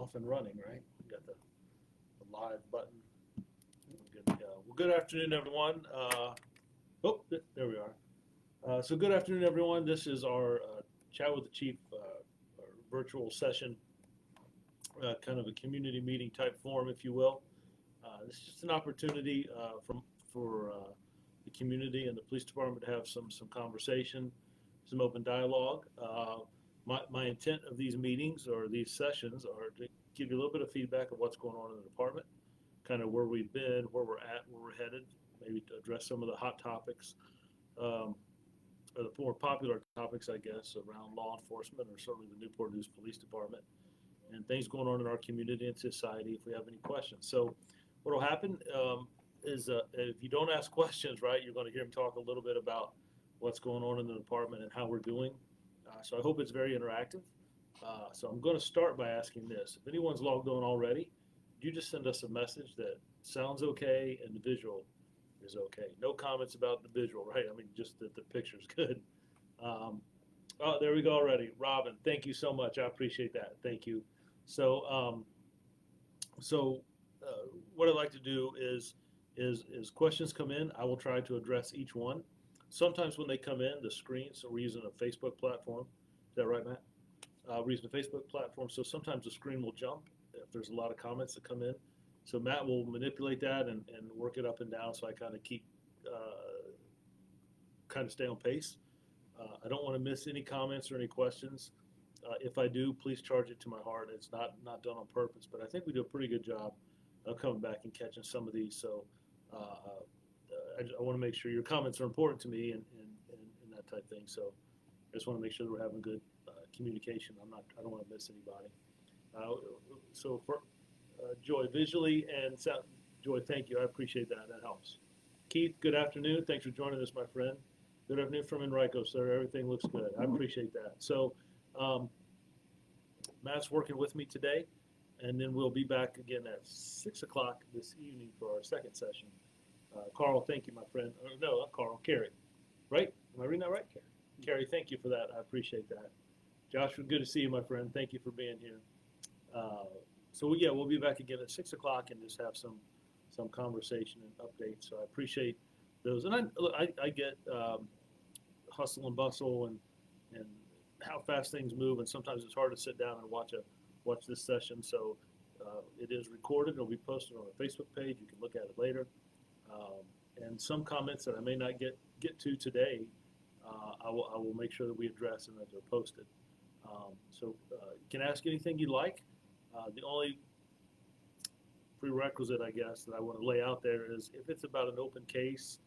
off and running, right? We got the live button. We're good to go. Well, good afternoon, everyone. There we are. So good afternoon, everyone. This is our Chat with the Chief our virtual session, kind of a community meeting type form, if you will. This is just an opportunity for the community and the police department to have some conversation, some open dialogue. My intent of these meetings or these sessions are to give you a little bit of feedback of what's going on in the department, kind of where we've been, where we're at, where we're headed, maybe to address some of the hot topics, or the more popular topics, I guess, around law enforcement or certainly the Newport News Police Department and things going on in our community and society if we have any questions. So what will happen is if you don't ask questions, right, you're going to hear me talk a little bit about what's going on in the department and how we're doing. So I hope it's very interactive. So I'm going to start by asking this. If anyone's logged on already, you just send us a message that sounds okay and the visual is okay. No comments about the visual, right? I mean, just that the picture's good. Oh, there we go already. Robin, thank you so much. I appreciate that. Thank you. So, what I'd like to do is questions come in, I will try to address each one. Sometimes when they come in, the screen, so we're using a Facebook platform. Is that right, Matt? We're using a Facebook platform, so sometimes the screen will jump if there's a lot of comments that come in. So Matt will manipulate that and work it up and down so I kind of keep, kind of stay on pace. I don't want to miss any comments or any questions. If I do, please charge it to my heart. It's not done on purpose, but I think we do a pretty good job of coming back and catching some of these. So I want to make sure your comments are important to me and that type of thing. So I just want to make sure that we're having good communication. I don't want to miss anybody. So for Joy, visually and sound, Joy, thank you. I appreciate that. That helps. Keith, good afternoon. Thanks for joining us, my friend. Good afternoon from Enrico, sir. Everything looks good. I appreciate that. So Matt's working with me today, and then we'll be back again at 6 o'clock this evening for our second session. Carl, thank you, my friend. No, not Carl, Carrie. Right? Am I reading that right, Carrie? Carrie, thank you for that. I appreciate that. Joshua, good to see you, my friend. Thank you for being here. So yeah, we'll be back again at 6 o'clock and just have some conversation and updates. So I appreciate those. And I get hustle and bustle and how fast things move, and sometimes it's hard to sit down and watch this session. So it is recorded. It'll be posted on our Facebook page. You can look at it later. And some comments that I may not get to today, I will make sure that we address and that they're posted. So you can ask anything you'd like. The only prerequisite, I guess, that I want to lay out there is if it's about an open case,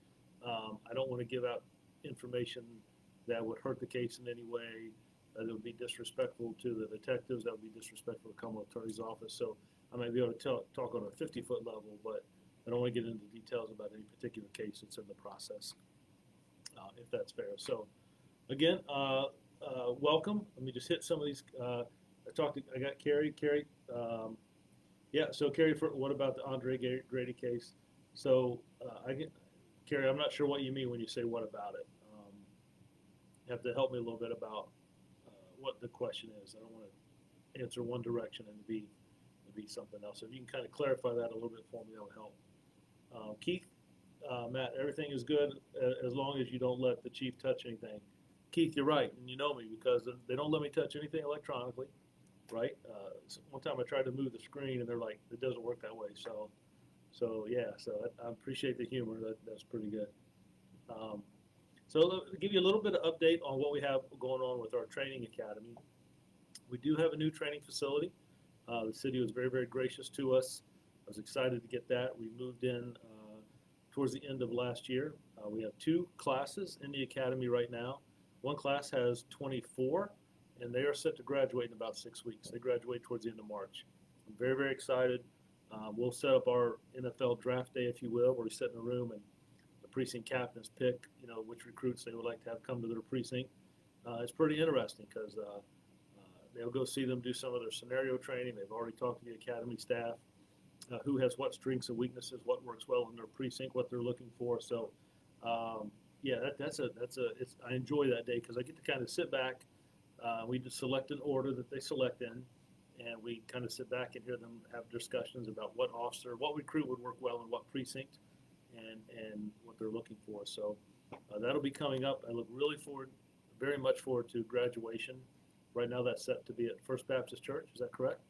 I don't want to give out information that would hurt the case in any way, that would be disrespectful to the detectives, that would be disrespectful to the Commonwealth Attorney's Office. So I might be able to talk on a 50-foot level, but I don't want to get into details about any particular case that's in the process, if that's fair. So again, welcome. Let me just hit some of these. I got Carrie. Carrie, yeah. So Carrie, what about the Andre Grady case? So Carrie, I'm not sure what you mean when you say "what about it." You have to help me a little bit about what the question is. I don't want to answer one direction and be something else. So if you can kind of clarify that a little bit for me, that would help. Keith, Matt, everything is good as long as you don't let the chief touch anything. Keith, you're right, and you know me because they don't let me touch anything electronically, right? One time I tried to move the screen, and they're like, it doesn't work that way. So yeah, so I appreciate the humor. That's pretty good. So to give you a little bit of update on what we have going on with our training academy. We do have a new training facility. The city was very, very gracious to us. I was excited to get that. We moved in towards the end of last year. We have 2 classes in the academy right now. One class has 24, and they are set to graduate in about 6 weeks. They graduate towards the end of March. I'm very, very excited. We'll set up our NFL draft day, if you will, where we sit in a room and the precinct captains pick, which recruits they would like to have come to their precinct. It's pretty interesting because they'll go see them do some of their scenario training. They've already talked to the academy staff, who has what strengths and weaknesses, what works well in their precinct, what they're looking for. So, yeah, I enjoy that day because I get to kind of sit back. We just select an order that they select in, and we kind of sit back and hear them have discussions about what officer, what recruit would work well in what precinct, and what they're looking for. So that'll be coming up. I look very much forward to graduation. Right now, that's set to be at First Baptist Church. Is that correct?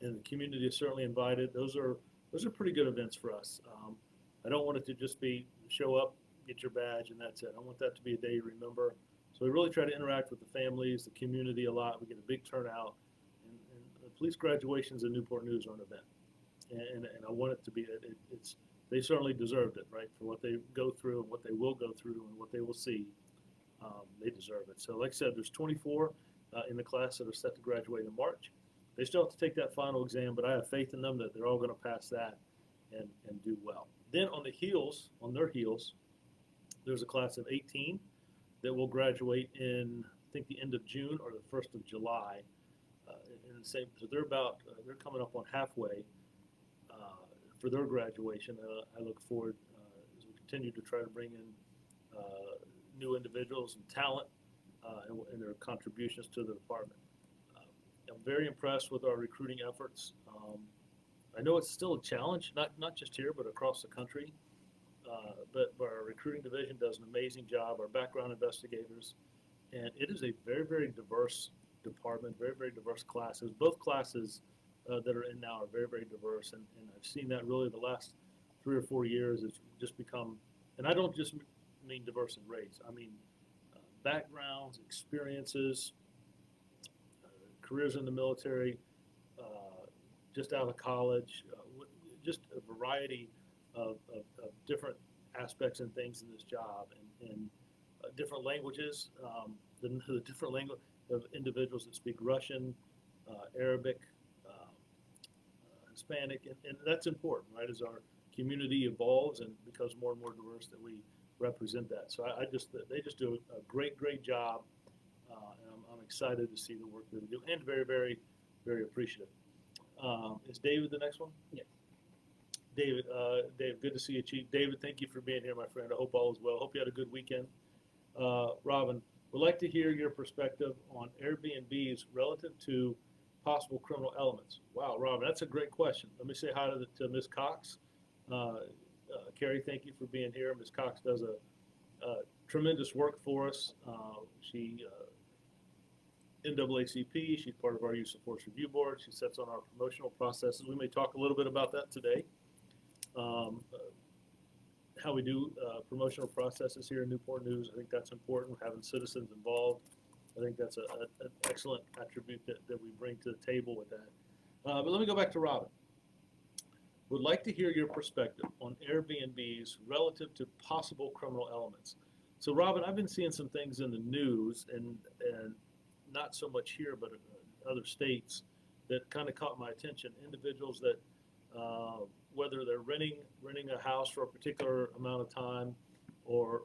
And the community is certainly invited. Those are pretty good events for us. I don't want it to just be show up, get your badge, and that's it. I want that to be a day you remember. So we really try to interact with the families, the community a lot. We get a big turnout, and the police graduations in Newport News are an event, and I want it to be. They certainly deserved it, right, for what they go through and what they will go through and what they will see. They deserve it. So, like I said, there's 24 in the class that are set to graduate in March. They still have to take that final exam, but I have faith in them that they're all going to pass that and do well. Then on their heels, there's a class of 18 that will graduate in, I think, the end of June or the 1st of July. So they're coming up on halfway for their graduation. I look forward as we continue to try to bring in new individuals and talent and their contributions to the department. I'm very impressed with our recruiting efforts. I know it's still a challenge, not just here, but across the country. But our recruiting division does an amazing job, our background investigators, and it is a very, very diverse department, very, very diverse classes. Both classes that are in now are very, very diverse, and I've seen that really the last 3 or 4 years. It's just become, and I don't just mean diverse in race, I mean backgrounds, experiences, careers in the military, just out of college, just a variety of different aspects and things in this job, and different languages, the different language of individuals that speak Russian, Arabic, Hispanic, and that's important, right? As our community evolves and becomes more and more diverse, that we represent that. So they just do a great job, and I'm excited to see the work that they do, and very, very, very appreciative. Is David the next one? Yes. David, good to see you, Chief. David, thank you for being here, my friend. I hope all is well. Hope you had a good weekend. Robin, would like to hear your perspective on Airbnbs relative to possible criminal elements. Wow, Robin, that's a great question. Let me say hi to Ms. Cox. Carrie, thank you for being here. Ms. Cox does a tremendous work for us. She NAACP, she's part of our Use of Force Review Board. She sets on our promotional processes. We may talk a little bit about that today. How we do promotional processes here in Newport News. I think that's important, having citizens involved. I think that's an excellent attribute that we bring to the table with that. But let me go back to Robin. Would like to hear your perspective on Airbnbs relative to possible criminal elements. So Robin, I've been seeing some things in the news, and not so much here, but in other states, that kind of caught my attention. Individuals that, whether they're renting a house for a particular amount of time, or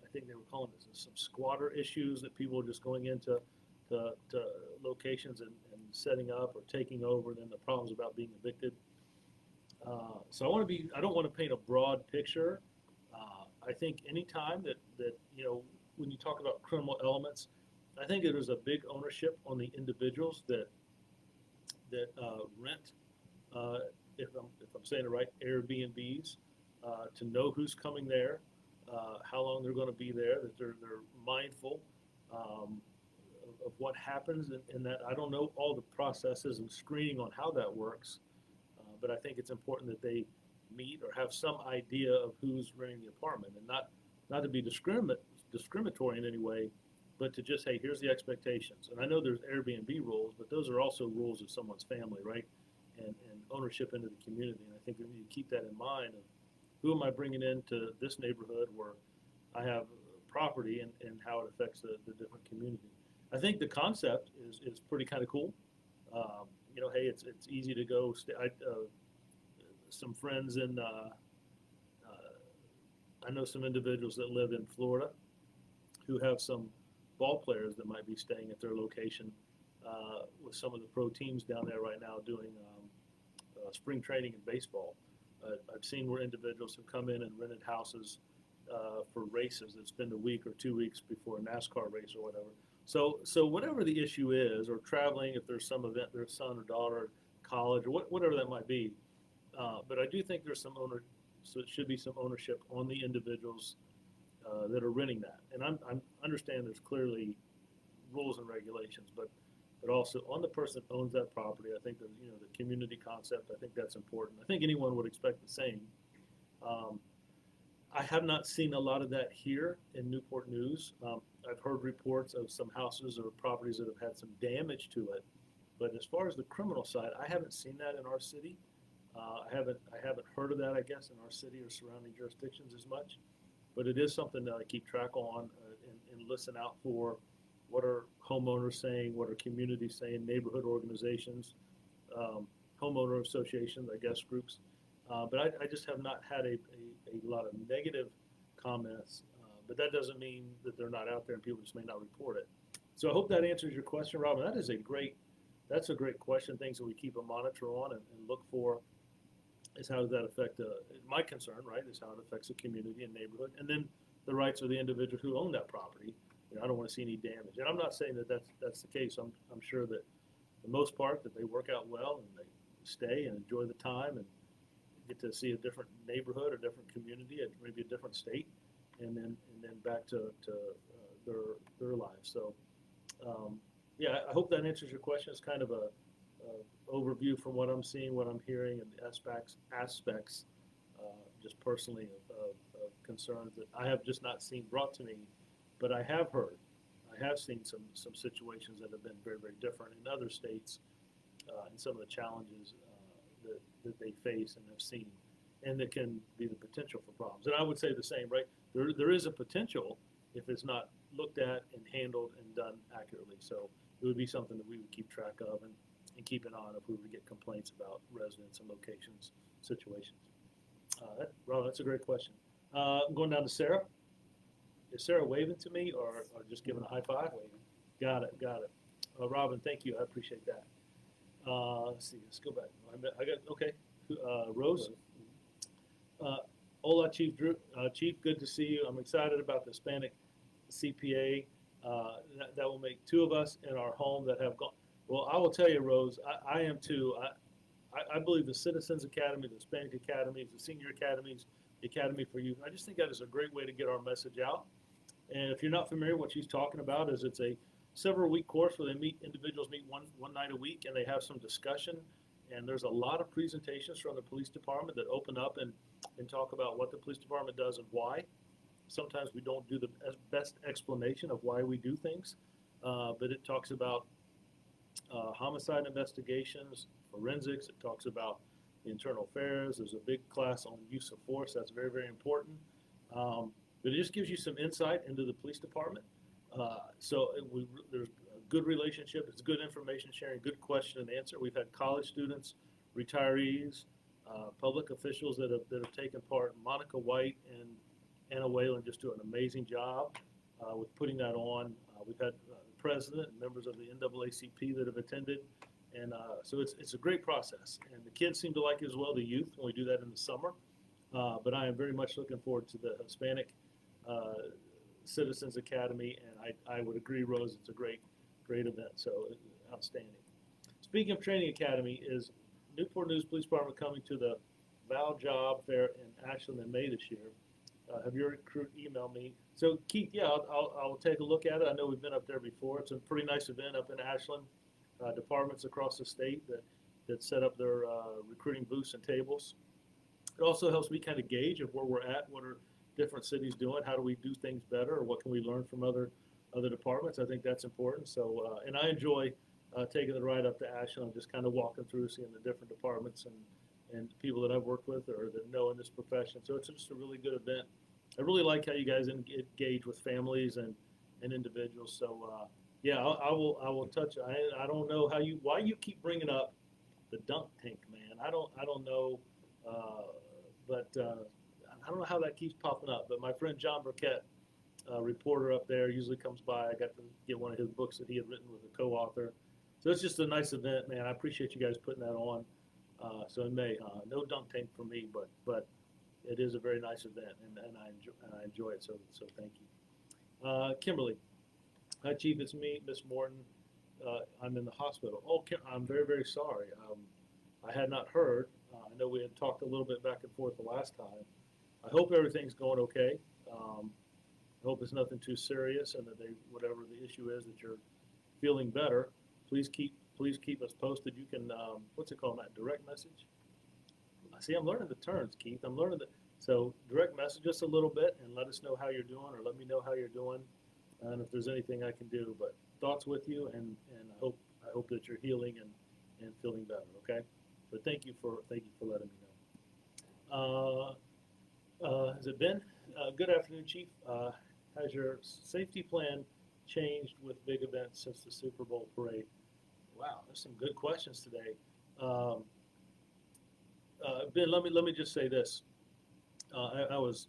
I think they were calling this some squatter issues, that people are just going into to locations and setting up or taking over, and then the problems about being evicted. So I don't want to paint a broad picture. I think any time that when you talk about criminal elements, I think there's a big ownership on the individuals that rent, if I'm saying it right, Airbnbs, to know who's coming there, how long they're going to be there, that they're mindful of what happens, and that I don't know all the processes and screening on how that works, but I think it's important that they meet or have some idea of who's renting the apartment, and not to be discriminatory in any way, but to just, hey, here's the expectations. And I know there's Airbnb rules, but those are also rules of someone's family, right? And ownership into the community. And I think we need to keep that in mind of who am I bringing into this neighborhood where I have property, and how it affects the different community. I think the concept is pretty kind of cool. Hey, it's easy to go. Some friends in, I know some individuals that live in Florida who have some ball players that might be staying at their location with some of the pro teams down there right now doing spring training in baseball. I've seen where individuals have come in and rented houses for races that spend a week or 2 weeks before a NASCAR race or whatever. So whatever the issue is, or traveling, if there's some event, their son or daughter, college, or whatever that might be. But I do think there's some so it should be some ownership on the individuals that are renting that. And I'm understand there's clearly rules and regulations, but also on the person that owns that property. I think that the community concept. I think that's important. I think anyone would expect the same. Um, I have not seen a lot of that here in Newport News. I've heard reports of some houses or properties that have had some damage to it, but as far as the criminal side, I haven't seen that in our city. I haven't heard of that, I guess, in our city or surrounding jurisdictions as much. But it is something that I keep track on and listen out for. What are homeowners saying? What are communities saying? Neighborhood organizations, homeowner associations, I guess, groups. But I just have not had a lot of negative comments. But that doesn't mean that they're not out there and people just may not report it. So I hope that answers your question, Robin. That's a great question. Things that we keep a monitor on and look for is how does that affect my concern, right, is how it affects the community and neighborhood, and then the rights of the individuals who own that property. I don't want to see any damage, and I'm not saying that that's the case. I'm sure that for the most part that they work out well and they stay and enjoy the time and get to see a different neighborhood, a different community, maybe a different state, and then back to their lives. So yeah, I hope that answers your question. It's kind of a overview from what I'm seeing, what I'm hearing, and the aspects just personally of concerns that I have just not seen brought to me, but I have heard. I have seen some situations that have been very, very different in other states and some of the challenges that they face and have seen, and that can be the potential for problems. And I would say the same, right? There is a potential if it's not looked at and handled and done accurately. So it would be something that we would keep track of and keep an eye on if we were to get complaints about residents and locations, situations. Ron, that's a great question. I'm going down to Sarah. Is Sarah waving to me or just giving a high five? Waving. Got it. Robin, thank you. I appreciate that. Let's see. Let's go back. I got okay. Rose. Hola, Chief Drew. Chief, good to see you. I'm excited about the Hispanic CPA. That will make two of us in our home that have gone. Well, I will tell you, Rose, I am too. I believe the Citizens Academy, the Hispanic Academies, the Senior Academies, the Academy for Youth, I just think that is a great way to get our message out. And if you're not familiar, what she's talking about is it's a several-week course where individuals meet one night a week, and they have some discussion. And there's a lot of presentations from the police department that open up and talk about what the police department does and why. Sometimes we don't do the best explanation of why we do things, but it talks about homicide investigations, forensics. It talks about the internal affairs. There's a big class on use of force. That's very, very important. But it just gives you some insight into the police department. There's a good relationship. It's good information sharing, good question and answer. We've had college students, retirees, public officials that have taken part. Monica White and Anna Whalen just do an amazing job with putting that on. We've had the president and members of the NAACP that have attended. And so it's a great process. And the kids seem to like it as well, the youth, when we do that in the summer. But I am very much looking forward to the Hispanic Citizens Academy. And I would agree, Rose, it's a great event. So outstanding. Speaking of Training Academy, is Newport News Police Department coming to the Val Job Fair in Ashland in May this year? Have your recruit emailed me? So Keith, yeah, I'll take a look at it. I know we've been up there before. It's a pretty nice event up in Ashland. Departments across the state that set up their recruiting booths and tables. It also helps me kind of gauge of where we're at, what are different cities doing, how do we do things better, or what can we learn from other departments. I think that's important. So, and I enjoy taking the ride up to Ashland, just kind of walking through, seeing the different departments and people that I've worked with or that know in this profession. So it's just a really good event. I really like how you guys engage with families and individuals. So yeah, I will touch. I don't know why you keep bringing up the dunk tank, man. I don't know, but I don't know how that keeps popping up. But my friend John Burkett, reporter up there, usually comes by. I got to get one of his books that he had written with a co-author. So it's just a nice event, man. I appreciate you guys putting that on. So in May, no dunk tank for me, but it is a very nice event, and I enjoy it. So thank you, Kimberly. Hi, Chief, it's me, Miss Morton. I'm in the hospital. Okay, I'm very, very sorry. I had not heard. I know we had talked a little bit back and forth the last time. I hope everything's going okay. I hope it's nothing too serious, and that whatever the issue is, that you're feeling better. Please keep us posted. You can, what's it called, Matt? Direct message? I see. I'm learning the terms, Keith. I'm learning the so direct message us a little bit and let us know how you're doing, or let me know how you're doing, and if there's anything I can do. But thoughts with you, and I hope that you're healing and feeling better. Okay. But thank you for letting me know. Has it been? Good afternoon, Chief. Has your safety plan changed with big events since the Super Bowl parade? Wow, there's some good questions today. Um, Ben, let me just say this. I was,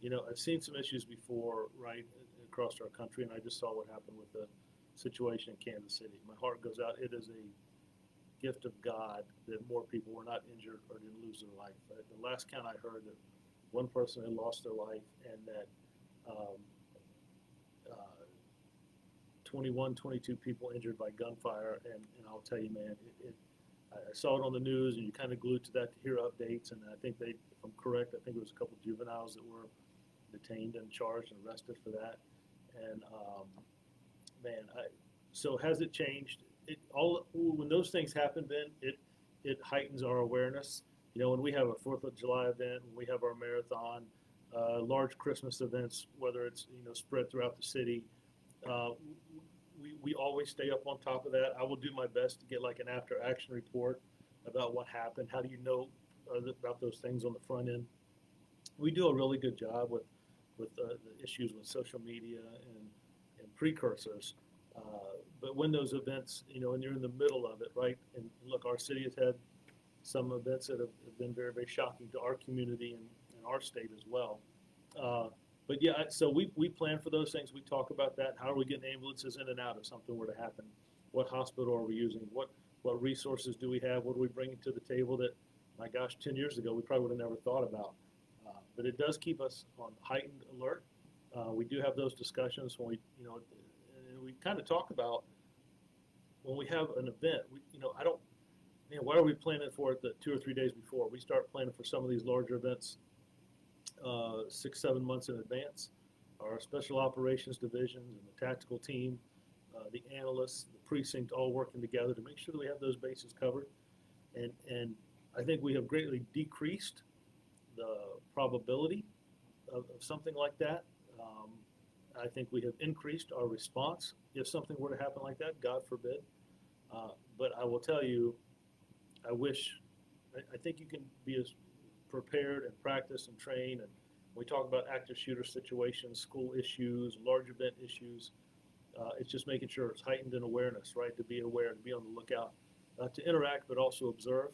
I've seen some issues before, right, across our country, and I just saw what happened with the situation in Kansas City. My heart goes out. It is a gift of God that more people were not injured or didn't lose their life. The last count I heard that one person had lost their life, and that um, uh, 21, 22 people injured by gunfire. And I'll tell you, man, I saw it on the news, and you kind of glued to that to hear updates. And I think if I'm correct, I think it was a couple of juveniles that were detained and charged and arrested for that. And man, so has it changed? When those things happen, then it heightens our awareness. When we have a Fourth of July event, when we have our marathon, large Christmas events, whether it's spread throughout the city, uh, we always stay up on top of that. I will do my best to get like an after action report about what happened. How do you know about those things on the front end? We do a really good job with the issues with social media and precursors. But when those events, and you're in the middle of it, right? And look, our city has had some events that have been very, very shocking to our community and our state as well. Uh, but yeah, so we plan for those things. We talk about that. How are we getting ambulances in and out if something were to happen? What hospital are we using? What resources do we have? What are we bringing to the table that, my gosh, 10 years ago we probably would have never thought about? But it does keep us on heightened alert. We do have those discussions when and we kind of talk about when we have an event. I don't, why are we planning for it the 2 or 3 days before? We start planning for some of these larger events 6, 7 months in advance. Our special operations divisions and the tactical team, the analysts, the precinct, all working together to make sure that we have those bases covered. And I think we have greatly decreased the probability of something like that. I think we have increased our response if something were to happen like that, God forbid. But I will tell you, I think you can be as prepared and practice and train. And we talk about active shooter situations, school issues, large event issues. It's just making sure it's heightened in awareness, right? To be aware, to be on the lookout, to interact, but also observe.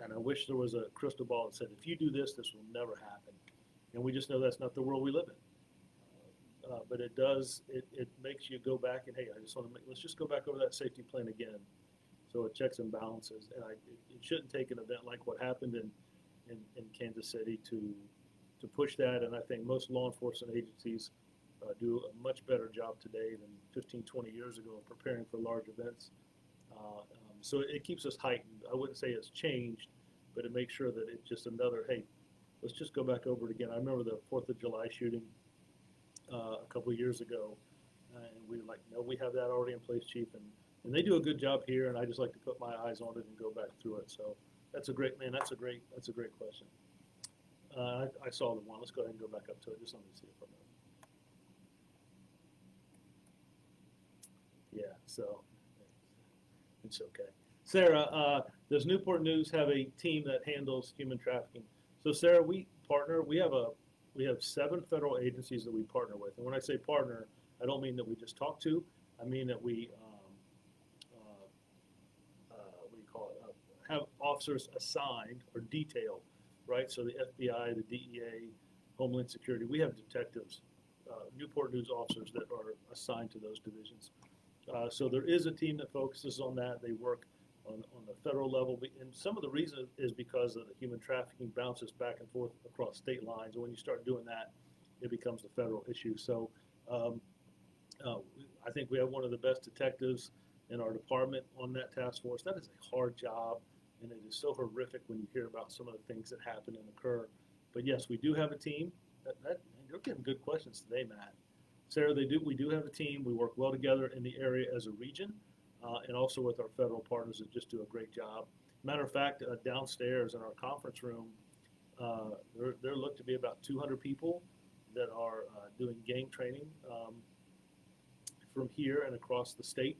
And I wish there was a crystal ball that said, if you do this, this will never happen. And we just know that's not the world we live in. But it does, it makes you go back and, hey, let's just go back over that safety plan again. So it checks and balances. And it shouldn't take an event like what happened in Kansas City to push that. And I think most law enforcement agencies do a much better job today than 15, 20 years ago of preparing for large events. So it keeps us heightened. I wouldn't say it's changed, but it makes sure that it's just another, hey, let's just go back over it again. I remember the 4th of July shooting a couple of years ago, and we were like, no, we have that already in place, Chief, and they do a good job here, and I just like to put my eyes on it and go back through it. So that's a great question. I saw the one. Let's go ahead and go back up to it. Just let me see it for a minute. Yeah, so it's okay. Sarah, does Newport News have a team that handles human trafficking? So Sarah, we partner. We have 7 federal agencies that we partner with, and when I say partner, I don't mean that we just talk to. I mean that we what do you call it? Have officers assigned or detailed, right? So the FBI, the DEA, Homeland Security. We have detectives, Newport News officers that are assigned to those divisions. So there is a team that focuses on that. They work on the federal level, and some of the reason is because of the human trafficking bounces back and forth across state lines. And when you start doing that, it becomes a federal issue. So I think we have one of the best detectives in our department on that task force. That is a hard job, and it is so horrific when you hear about some of the things that happen and occur. But yes, we do have a team. You're getting good questions today, Matt. Sarah, we do have a team. We work well together in the area as a region, and also with our federal partners that just do a great job. Matter of fact, downstairs in our conference room, there look to be about 200 people that are doing gang training from here and across the state.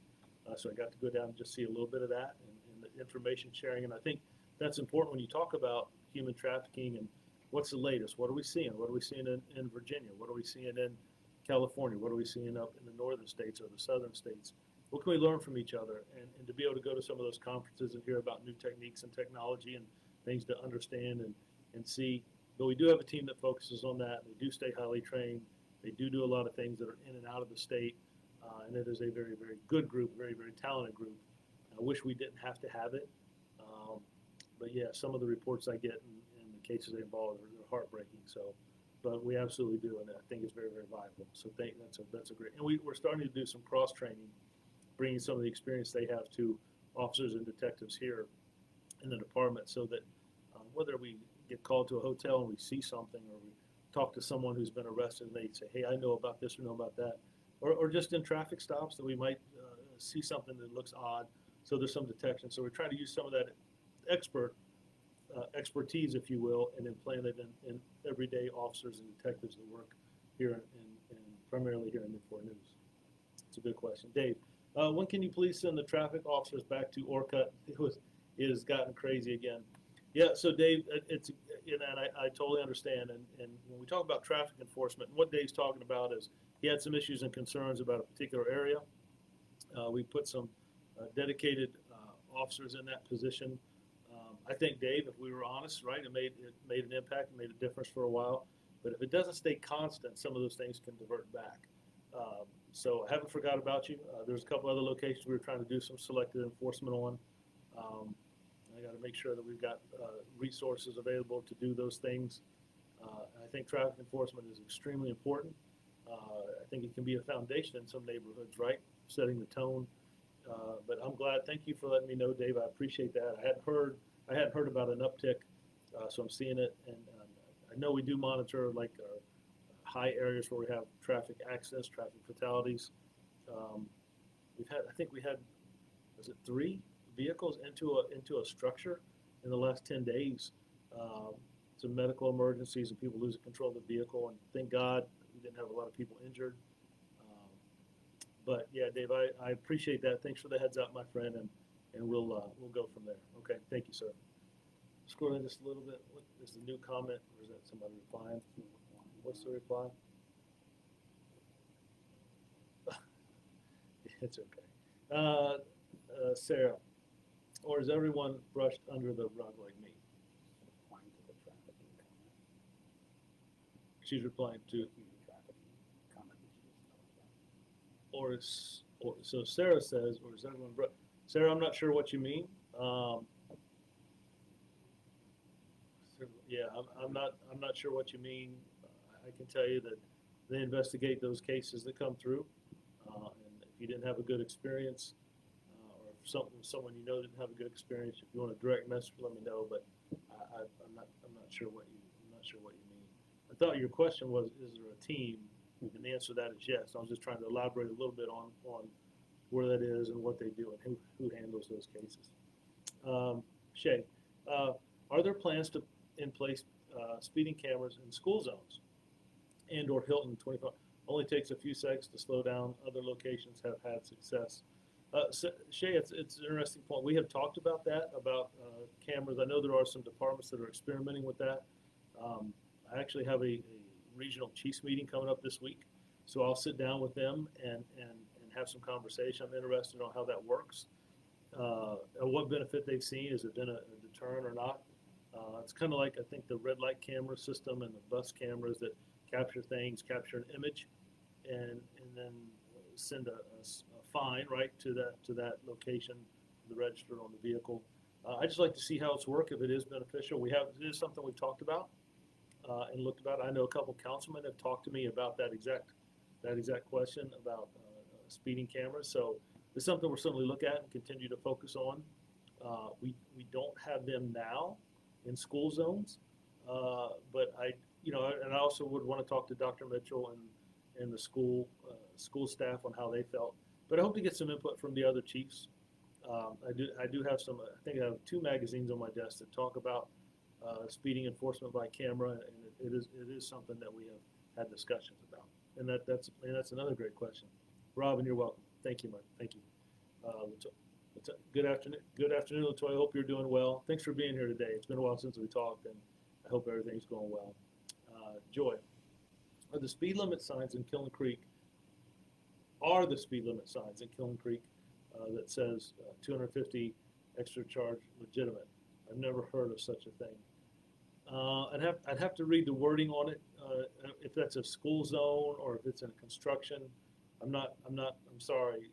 So I got to go down and just see a little bit of that and the information sharing. And I think that's important when you talk about human trafficking and what's the latest. What are we seeing? What are we seeing in Virginia? What are we seeing in California? What are we seeing up in the northern states or the southern states? What can we learn from each other? And to be able to go to some of those conferences and hear about new techniques and technology and things to understand and see. But we do have a team that focuses on that. They do stay highly trained. They do a lot of things that are in and out of the state. And it is a very, very good group, very, very talented group. I wish we didn't have to have it. But yeah, some of the reports I get and the cases they involve are heartbreaking. So, but we absolutely do, and I think it's very, very viable. So that's a great. And we're starting to do some cross training, bringing some of the experience they have to officers and detectives here in the department, so that whether we get called to a hotel and we see something, or we talk to someone who's been arrested and they say, hey, I know about this or know about that, or just in traffic stops that we might see something that looks odd, so there's some detection. So we're trying to use some of that expertise, if you will, and implant it in everyday officers and detectives that work here in primarily here in Newport News. It's a good question. Dave, when can you please send the traffic officers back to Orcutt? It has gotten crazy again. Yeah, so Dave, it's, and I totally understand. And when we talk about traffic enforcement, what Dave's talking about is he had some issues and concerns about a particular area. We put some dedicated officers in that position. I think, Dave, if we were honest, right, it made an impact, it made a difference for a while. But if it doesn't stay constant, some of those things can divert back. So I haven't forgot about you. There's a couple other locations we were trying to do some selective enforcement on. I got to make sure that we've got resources available to do those things. I think traffic enforcement is extremely important. I think it can be a foundation in some neighborhoods, right, setting the tone. But I'm glad. Thank you for letting me know, Dave. I appreciate that. I hadn't heard about an uptick, so I'm seeing it, and I know we do monitor like our high areas where we have traffic accidents, traffic fatalities. I think we had, was it 3 vehicles into a structure in the last 10 days? Some medical emergencies and people losing control of the vehicle, and thank God we didn't have a lot of people injured. But yeah, Dave, I appreciate that. Thanks for the heads up, my friend, and we'll go from there. Okay, thank you, sir. Scroll in just a little bit. What is the new comment, or is that somebody replying? What's the reply? It's okay. Sarah, or is everyone brushed under the rug like me? She's replying to. So Sarah says, or is everyone brushed? Sarah, I'm not sure what you mean. Yeah, I'm not sure what you mean. I can tell you that they investigate those cases that come through, and if you didn't have a good experience, or if someone you know didn't have a good experience, if you want a direct message, let me know. But I'm not sure what you mean. I thought your question was, is there a team? And the answer to that is yes. I was just trying to elaborate a little bit on where that is and what they do and who handles those cases. Shay, are there plans to in place speeding cameras in school zones and or Hilton 25? Only takes a few seconds to slow down. Other locations have had success. So, Shay, it's an interesting point. We have talked about that, about cameras. I know there are some departments that are experimenting with that. I actually have a regional chiefs meeting coming up this week, so I'll sit down with them and have some conversation. I'm interested on how that works, and what benefit they've seen. Has it been a deterrent or not? It's kind of like, I think, the red light camera system and the bus cameras that capture things, capture an image, and then send a fine right to that location, the register on the vehicle. I just like to see how it's work, if it is beneficial. It is something we've talked about and looked about. I know a couple councilmen have talked to me about that exact question about speeding cameras. So it's something we'll certainly look at and continue to focus on. We don't have them now in school zones, but and I also would want to talk to Dr. Mitchell and the school staff on how they felt. But I hope to get some input from the other chiefs. I do have some. I think I have 2 magazines on my desk that talk about speeding enforcement by camera, and it is something that we have had discussions about. And that's another great question. Robin, you're welcome. Thank you, Mike. Thank you. Good afternoon, Latoya. I hope you're doing well. Thanks for being here today. It's been a while since we talked, and I hope everything's going well. Joy, are the speed limit signs in Kiln Creek that says 250 extra charge legitimate? I've never heard of such a thing. I'd have to read the wording on it, if that's a school zone or if it's in construction. I'm sorry,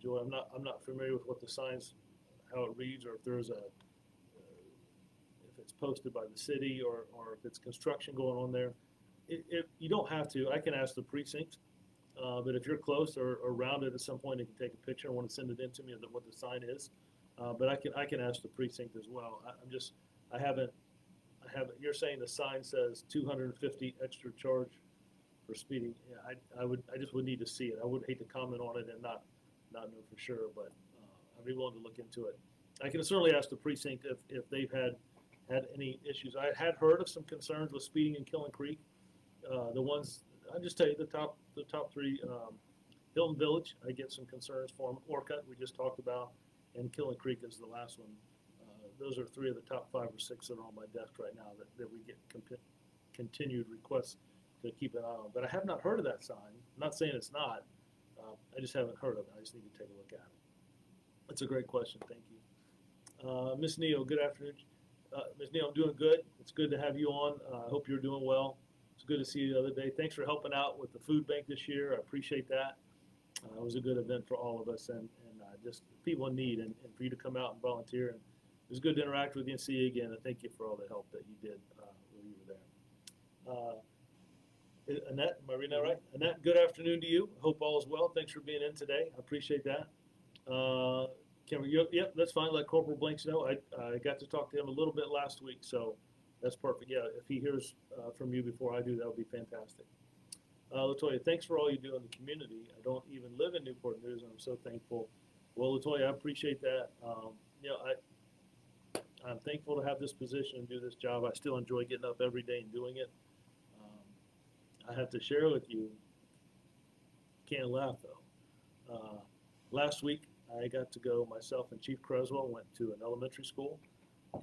Joy, I'm not familiar with what the signs, how it reads, or if there's if it's posted by the city or if it's construction going on there. You don't have to. I can ask the precinct, but if you're close or around it at some point, you can take a picture and want to send it in to me of what the sign is. But I can ask the precinct as well. I haven't. You're saying the sign says 250 extra charge for speeding. Yeah, I just would need to see it. I would hate to comment on it and not know for sure, but I'd be willing to look into it. I can certainly ask the precinct if they've had any issues. I had heard of some concerns with speeding in Kiln Creek. The ones I just tell you, the top 3, Hilton Village, I get some concerns for them. Orcutt, we just talked about, and Kiln Creek is the last one. Those are 3 of the top 5 or 6 that are on my desk right now that we get continued requests to keep an eye on. But I have not heard of that sign. I'm not saying it's not. I just haven't heard of it. I just need to take a look at it. That's a great question. Thank you. Ms. Neal, good afternoon. Ms. Neal, I'm doing good. It's good to have you on. I hope you're doing well. It's good to see you the other day. Thanks for helping out with the food bank this year. I appreciate that. It was a good event for all of us and just people in need and for you to come out and volunteer. And it was good to interact with you and see you again. And thank you for all the help that you did when you were there. Annette, am I reading that right? Annette, good afternoon to you. Hope all is well. Thanks for being in today. I appreciate that. Yep, that's fine. Let Corporal Blanks know. I got to talk to him a little bit last week, so that's perfect. Yeah, if he hears from you before I do, that would be fantastic. Latoya, thanks for all you do in the community. I don't even live in Newport News, and I'm so thankful. Well, Latoya, I appreciate that. I'm thankful to have this position and do this job. I still enjoy getting up every day and doing it. I have to share with you, can't laugh though. Last week, I got to go, myself and Chief Creswell went to an elementary school,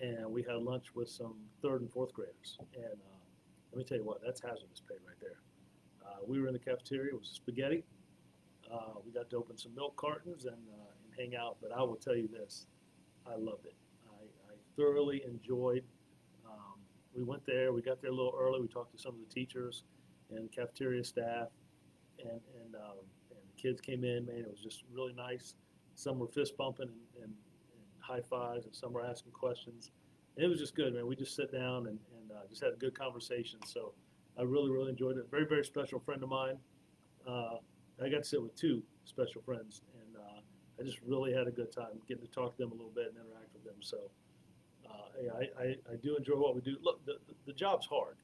and we had lunch with some 3rd and 4th graders. And let me tell you what, that's hazardous pay right there. We were in the cafeteria, it was spaghetti. We got to open some milk cartons and hang out, but I will tell you this, I loved it. I thoroughly enjoyed. We went there, we got there a little early, we talked to some of the teachers and cafeteria staff, and the kids came in, man, it was just really nice. Some were fist bumping and high fives, and some were asking questions. And it was just good, man. We just sat down and just had a good conversation. So I really, really enjoyed it. Very, very special friend of mine. I got to sit with 2 special friends, and I just really had a good time getting to talk to them a little bit and interact with them. So I do enjoy what we do. Look, the job's hard.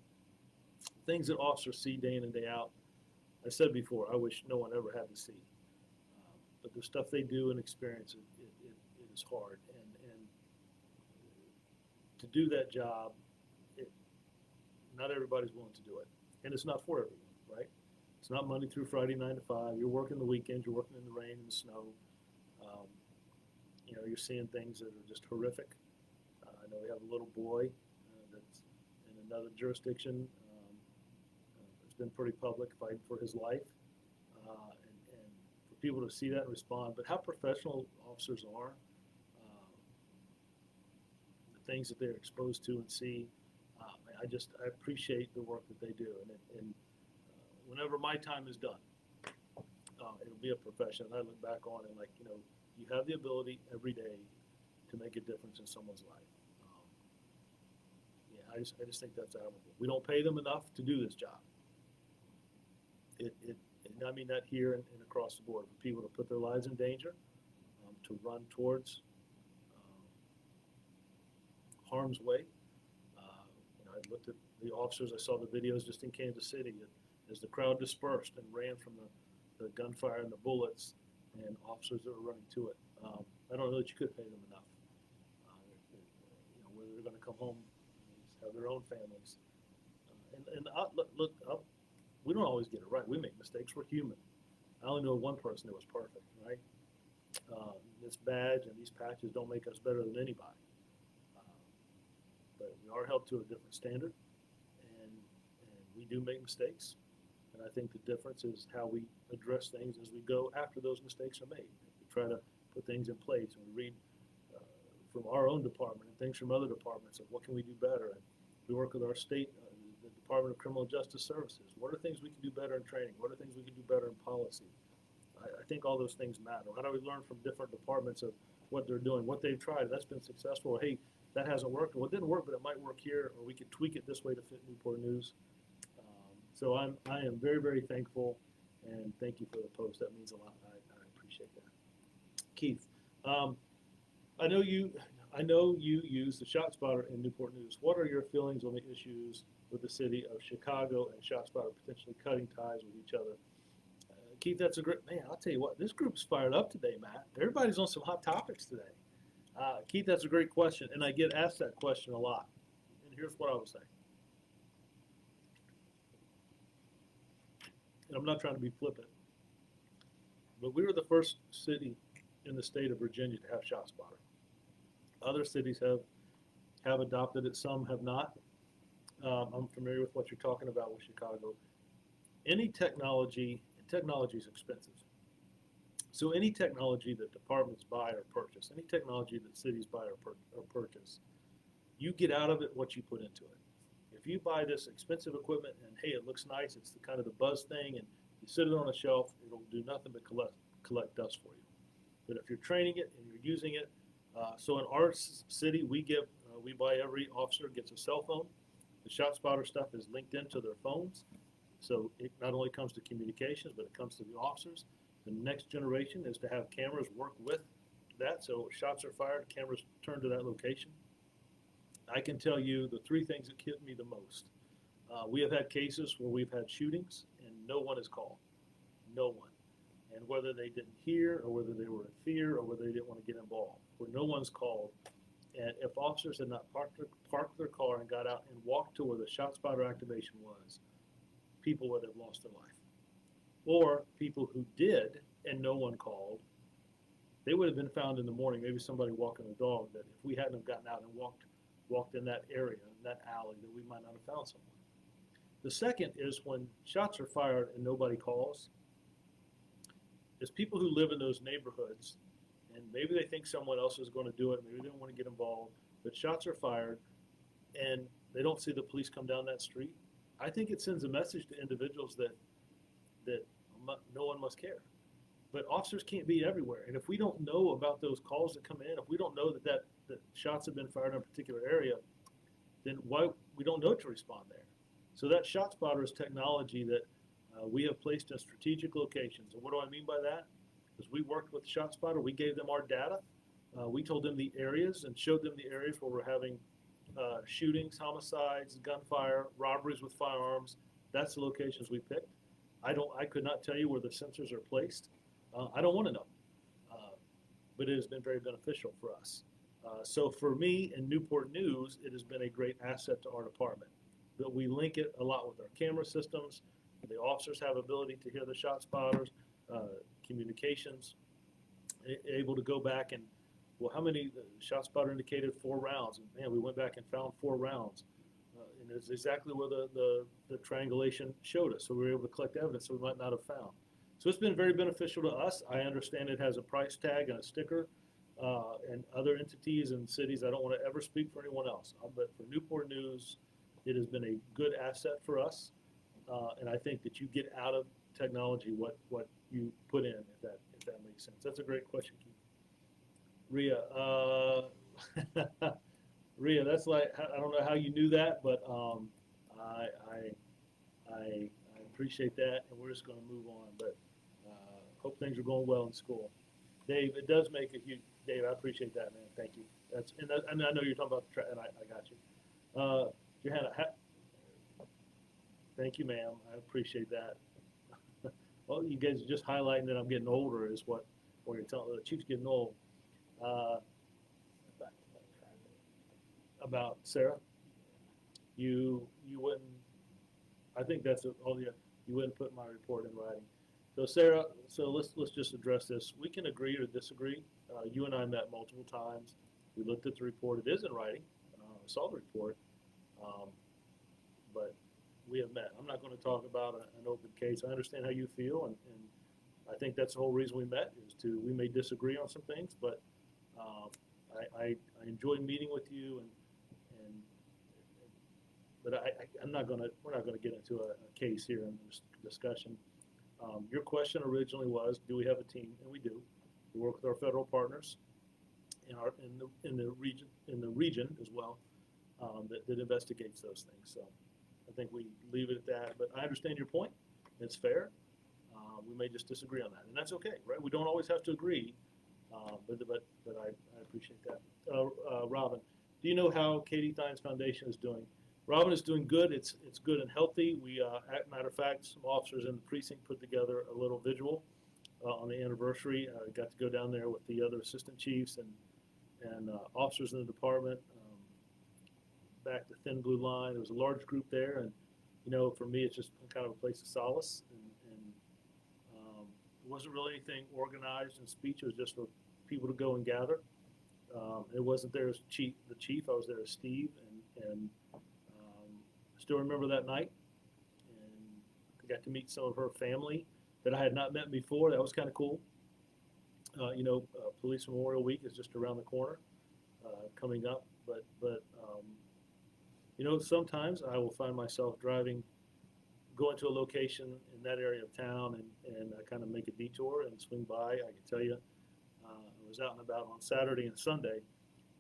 Things that officers see day in and day out, I said before, I wish no one ever had to see. But the stuff they do and experience, it is hard. And to do that job, not everybody's willing to do it. And it's not for everyone, right? It's not Monday through Friday, 9 to 5. You're working the weekends, you're working in the rain and the snow. You're seeing things that are just horrific. I know we have a little boy that's in another jurisdiction. It's been pretty public, fighting for his life. And for people to see that and respond, but how professional officers are, the things that they're exposed to and see, I appreciate the work that they do. And whenever my time is done, it'll be a profession. I look back on it like, you have the ability every day to make a difference in someone's life. I just think that's admirable. We don't pay them enough to do this job. It and I mean that here and across the board, for people to put their lives in danger, to run towards harm's way. I looked at the officers, I saw the videos just in Kansas City as the crowd dispersed and ran from the gunfire and the bullets and officers that were running to it. I don't know that you could pay them enough. Whether they're going to come home, have their own families. Look, we don't always get it right. We make mistakes. We're human. I only know one person that was perfect, right? This badge and these patches don't make us better than anybody. But we are held to a different standard, and we do make mistakes. And I think the difference is how we address things as we go after those mistakes are made. We try to put things in place, and we read from our own department and things from other departments of what can we do better. And we work with our state, the Department of Criminal Justice Services. What are things we can do better in training? What are things we can do better in policy? I think all those things matter. How do we learn from different departments of what they're doing, what they've tried? That's been successful. Or, hey, that hasn't worked. Well, it didn't work, but it might work here, or we could tweak it this way to fit Newport News. So I am very, very thankful, and thank you for the post. That means a lot. I appreciate that. Keith, I know you use the ShotSpotter in Newport News. What are your feelings on the issues with the city of Chicago and ShotSpotter potentially cutting ties with each other? Keith, that's a great, man, I'll tell you what, this group's fired up today, Matt. Everybody's on some hot topics today. Keith, that's a great question, and I get asked that question a lot. And here's what I would say. And I'm not trying to be flippant, but we were the first city in the state of Virginia to have ShotSpotter. Other cities have adopted it, some have not. I'm familiar with what you're talking about with Chicago. Any technology is expensive. So any technology that departments buy or purchase, any technology that cities buy or purchase, you get out of it what you put into it. If you buy this expensive equipment and, hey, it looks nice, it's the kind of the buzz thing, and you sit it on a shelf, it'll do nothing but collect dust for you. But if you're training it and you're using it, so in our city, we buy, every officer gets a cell phone. The ShotSpotter stuff is linked into their phones. So it not only comes to communications, but it comes to the officers. The next generation is to have cameras work with that. So shots are fired, cameras turn to that location. I can tell you the three things that hit me the most. We have had cases where we've had shootings and no one is called. No one. And whether they didn't hear or whether they were in fear or whether they didn't want to get involved, where no one's called. And if officers had not parked their car and got out and walked to where the ShotSpotter activation was, people would have lost their life. Or people who did and no one called, they would have been found in the morning, maybe somebody walking a dog, that if we hadn't have gotten out and walked in that area, in that alley, that we might not have found someone. The second is when shots are fired and nobody calls, is people who live in those neighborhoods, and maybe they think someone else is going to do it, maybe they don't want to get involved, but shots are fired and they don't see the police come down that street. I think it sends a message to individuals that no one must care. But officers can't be everywhere. And if we don't know about those calls that come in, if we don't know that shots have been fired in a particular area, then we don't know to respond there. So that ShotSpotter is technology that we have placed in strategic locations. And what do I mean by that? Because we worked with ShotSpotter, we gave them our data. We told them the areas and showed them the areas where we're having shootings, homicides, gunfire, robberies with firearms. That's the locations we picked. I could not tell you where the sensors are placed. I don't want to know. But it has been very beneficial for us. So for me in Newport News, it has been a great asset to our department. That we link it a lot with our camera systems. The officers have ability to hear the ShotSpotters, communications, able to go back and, well, how many, the ShotSpotter indicated 4 rounds. And man, we went back and found 4 rounds. And it's exactly where the triangulation showed us. So we were able to collect evidence that we might not have found. So it's been very beneficial to us. I understand it has a price tag and a sticker, and other entities and cities. I don't want to ever speak for anyone else. But for Newport News, it has been a good asset for us. And I think that you get out of technology what you put in, if that makes sense. That's a great question, Keith. Rhea, Rhea, that's like, I don't know how you knew that, but I appreciate that, and we're just going to move on. But hope things are going well in school. Dave, it does make a huge. Dave, I appreciate that, man. Thank you. And I know you're talking about the and I got you. Johanna, thank you, ma'am. I appreciate that. Well, you guys are just highlighting that I'm getting older is what you're telling. The chief's getting old. About Sarah, you wouldn't. I think that's oh yeah. You wouldn't put my report in writing. So Sarah, so let's just address this. We can agree or disagree. You and I met multiple times. We looked at the report. It is in writing. I saw the report, but we have met. I'm not going to talk about an open case. I understand how you feel, and I think that's the whole reason we met is we may disagree on some things, but I enjoy meeting with you, but I'm not going to. We're not going to get into a case here in this discussion. Your question originally was, do we have a team? And we do. We work with our federal partners in the region as well that investigates those things. So I think we leave it at that. But I understand your point. It's fair. We may just disagree on that, and that's okay, right? We don't always have to agree, but I appreciate that. Robin, do you know how Katie Thines Foundation is doing? Robin is doing good. It's good and healthy. We, matter of fact, some officers in the precinct put together a little visual on the anniversary. Got to go down there with the other assistant chiefs and officers in the department. Back to Thin Blue Line. There was a large group there, and for me, it's just kind of a place of solace. And it wasn't really anything organized in speech. It was just for people to go and gather. It wasn't there as the chief. I was there as Steve, and still remember that night, and I got to meet some of her family that I had not met before. That was kind of cool. Police Memorial Week is just around the corner, coming up. But sometimes I will find myself going to a location in that area of town, and I kind of make a detour and swing by. I can tell you, I was out and about on Saturday and Sunday,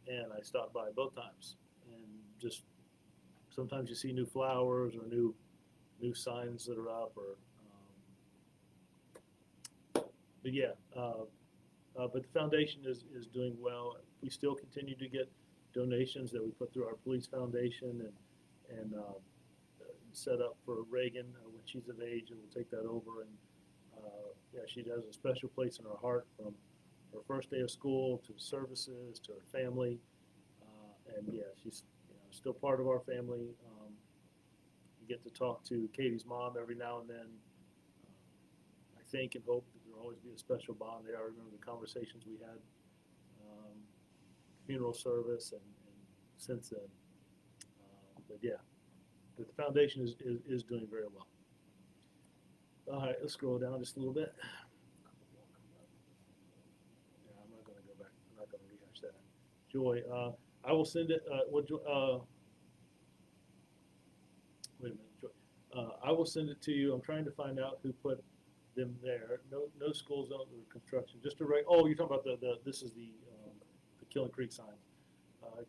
and I stopped by both times, and just. Sometimes you see new flowers or new signs that are up, but yeah. But the foundation is doing well. We still continue to get donations that we put through our police foundation and set up for Reagan when she's of age, and we'll take that over. And she has a special place in our heart from her first day of school to services to her family, and she's. Still part of our family. You get to talk to Katie's mom every now and then. I think and hope that there'll always be a special bond there. I remember the conversations we had, funeral service, and since then. But the foundation is doing very well. All right, let's scroll down just a little bit. Yeah, I'm not going to go back. I'm not going to rehash that. Joy. I will send it. Wait a minute, Joy. I will send it to you. I'm trying to find out who put them there. No school zone or construction. Just to write. Oh, you're talking about this is the Killing Creek sign.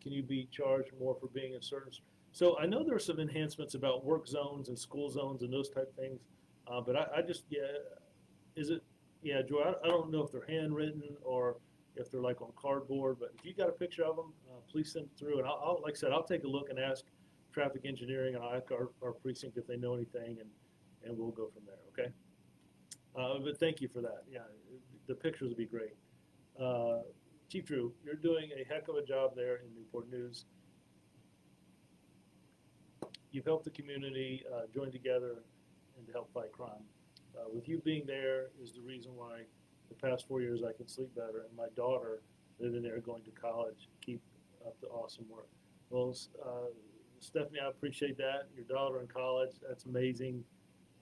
Can you be charged more for being in certain? So I know there are some enhancements about work zones and school zones and those type things. But I just is it? Yeah, Joy. I don't know if they're handwritten or if they're like on cardboard, but if you got a picture of them, please send it through. And I'll like I said, I'll take a look and ask traffic engineering, and I'll ask our precinct if they know anything, and we'll go from there, okay? But thank you for that. Yeah, the pictures would be great. Chief Drew, you're doing a heck of a job there in Newport News. You've helped the community join together and to help fight crime. With you being there is the reason why the past 4 years I can sleep better, and my daughter living there going to college keep up the awesome work. Well, Stephanie, I appreciate that. Your daughter in college, that's amazing.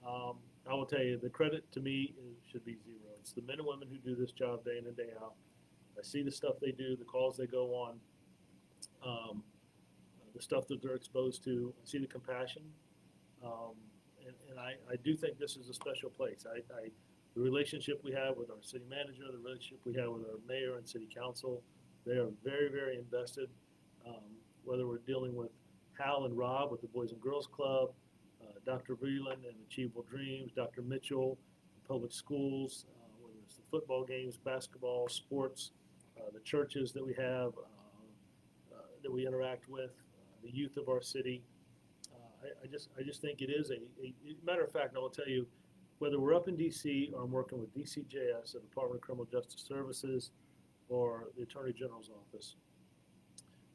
I will tell you, the credit to me should be zero. It's the men and women who do this job day in and day out. I see the stuff they do, the calls they go on, the stuff that they're exposed to. I see the compassion. And I do think this is a special place. The relationship we have with our city manager, the relationship we have with our mayor and city council, they are very, very invested. Whether we're dealing with Hal and Rob with the Boys and Girls Club, Dr. Vreeland and Achievable Dreams, Dr. Mitchell, public schools, whether it's the football games, basketball, sports, the churches that we have, that we interact with, the youth of our city. I just think it is a matter of fact, I will tell you, whether we're up in DC or I'm working with DCJS, the Department of Criminal Justice Services, or the Attorney General's office,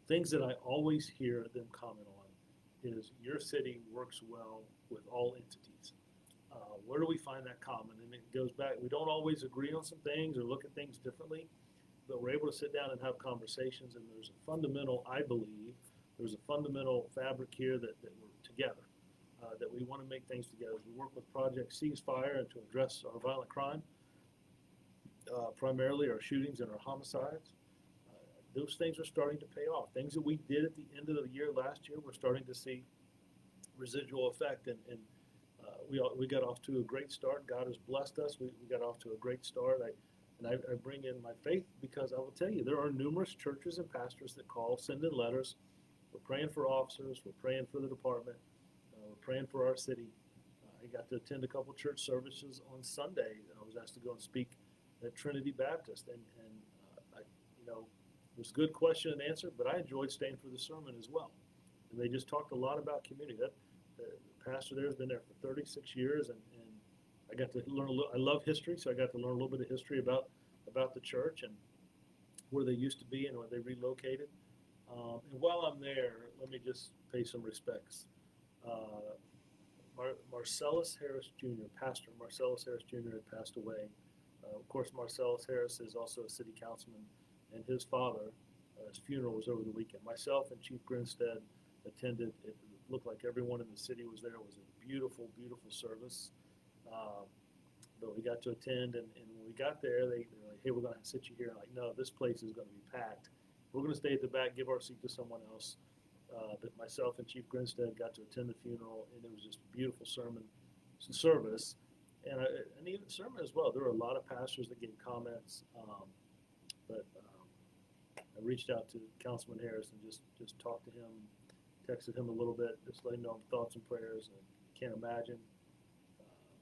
things that I always hear them comment on is your city works well with all entities. Where do we find that common? And it goes back, we don't always agree on some things or look at things differently, but we're able to sit down and have conversations, and there's a fundamental, I believe, there's a fundamental fabric here that we're together, that we want to make things together. We work with Project Ceasefire and to address our violent crime, primarily our shootings and our homicides. Those things are starting to pay off. Things that we did at the end of the year last year, we're starting to see residual effect, and we got off to a great start. God has blessed us. We got off to a great start. I bring in my faith because I will tell you, there are numerous churches and pastors that call, send in letters. We're praying for officers. We're praying for the department. We're praying for our city. I got to attend a couple church services on Sunday. I was asked to go and speak at Trinity Baptist, and it was a good question and answer, but I enjoyed staying for the sermon as well. And they just talked a lot about community. The pastor there has been there for 36 years, and I got to learn a little. I love history, so I got to learn a little bit of history about the church and where they used to be and where they relocated. And while I'm there, let me just pay some respects. Marcellus Harris Jr., Pastor Marcellus Harris Jr. had passed away. Of course, Marcellus Harris is also a city councilman, and his father, his funeral was over the weekend. Myself and Chief Grinstead attended. It looked like everyone in the city was there. It was a beautiful, beautiful service. But we got to attend, and when we got there, they were like, hey, we're going to sit you here. I'm like, no, this place is going to be packed. We're going to stay at the back, give our seat to someone else. But myself and Chief Grinstead got to attend the funeral, and it was just a beautiful service, and even sermon as well. There were a lot of pastors that gave comments, but I reached out to Councilman Harris and just talked to him, texted him a little bit, just let him know thoughts and prayers. And can't imagine,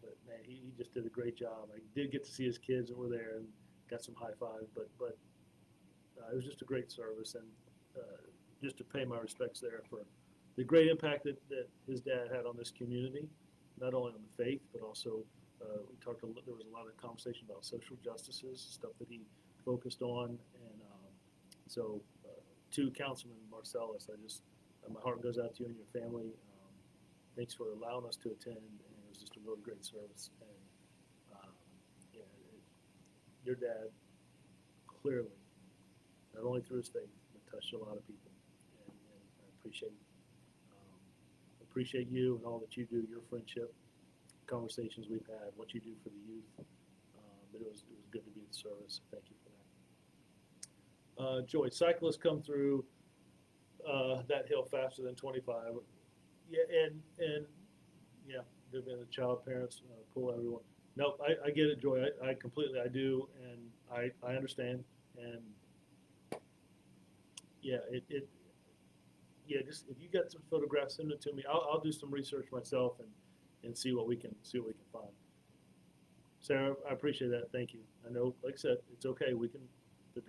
but man, he just did a great job. I did get to see his kids that were there and got some high fives, but it was just a great service, and just to pay my respects there for the great impact that his dad had on this community, not only on the faith, but also there was a lot of conversation about social justices, stuff that he focused on, and so to Councilman Marcellus, my heart goes out to you and your family. Thanks for allowing us to attend, and it was just a really great service. And your dad clearly, not only through his faith, but touched a lot of people. And I appreciate you and all that you do, your friendship, conversations we've had, what you do for the youth. But it was good to be at the service. Thank you for that. Joy, cyclists come through that hill faster than 25. Yeah, and yeah, they've been the child parents pull everyone. Nope, I get it, Joy. I completely, I do, and I understand. And yeah, just if you got some photographs, send it to me. I'll do some research myself and see what we can find. Sarah, I appreciate that. Thank you. I know, like I said, it's okay. We can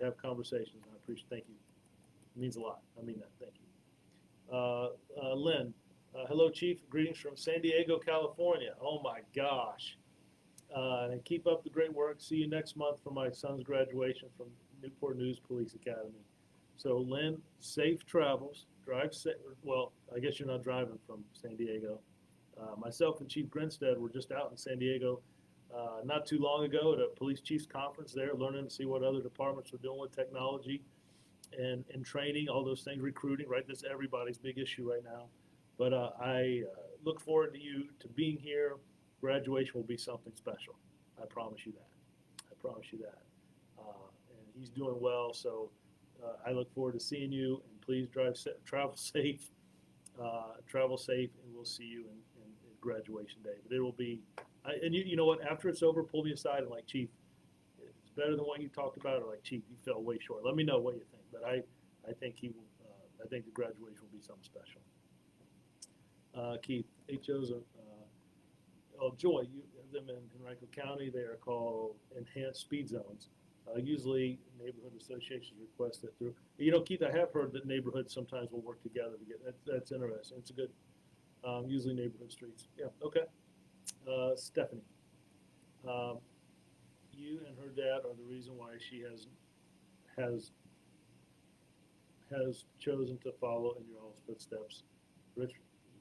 have conversations. I appreciate. Thank you. It means a lot. I mean that. Thank you. Lynn, hello, Chief. Greetings from San Diego, California. Oh my gosh. And keep up the great work. See you next month for my son's graduation from Newport News Police Academy. So, Lynn, safe travels. Drive safe. Well, I guess you're not driving from San Diego. Myself and Chief Grinstead were just out in San Diego not too long ago at a police chiefs conference there, learning to see what other departments are doing with technology and training, all those things, recruiting, right? That's everybody's big issue right now. But I look forward to being here. Graduation will be something special. I promise you that. I promise you that. And he's doing well, so I look forward to seeing you. And please travel safe, and we'll see you in graduation day. But it will be, and you know what? After it's over, pull me aside and like, Chief, it's better than what you talked about, or like, Chief, you fell way short. Let me know what you think. But I think he will. I think the graduation will be something special. Keith. HOs are, Joy, you have them in Henrico County. They are called enhanced speed zones. Usually neighborhood associations request it through. Keith, I have heard that neighborhoods sometimes will work together to get, that's interesting. It's a good, usually neighborhood streets. Yeah, okay. Stephanie, um, you and her dad are the reason why she has has chosen to follow in your all's footsteps. Rich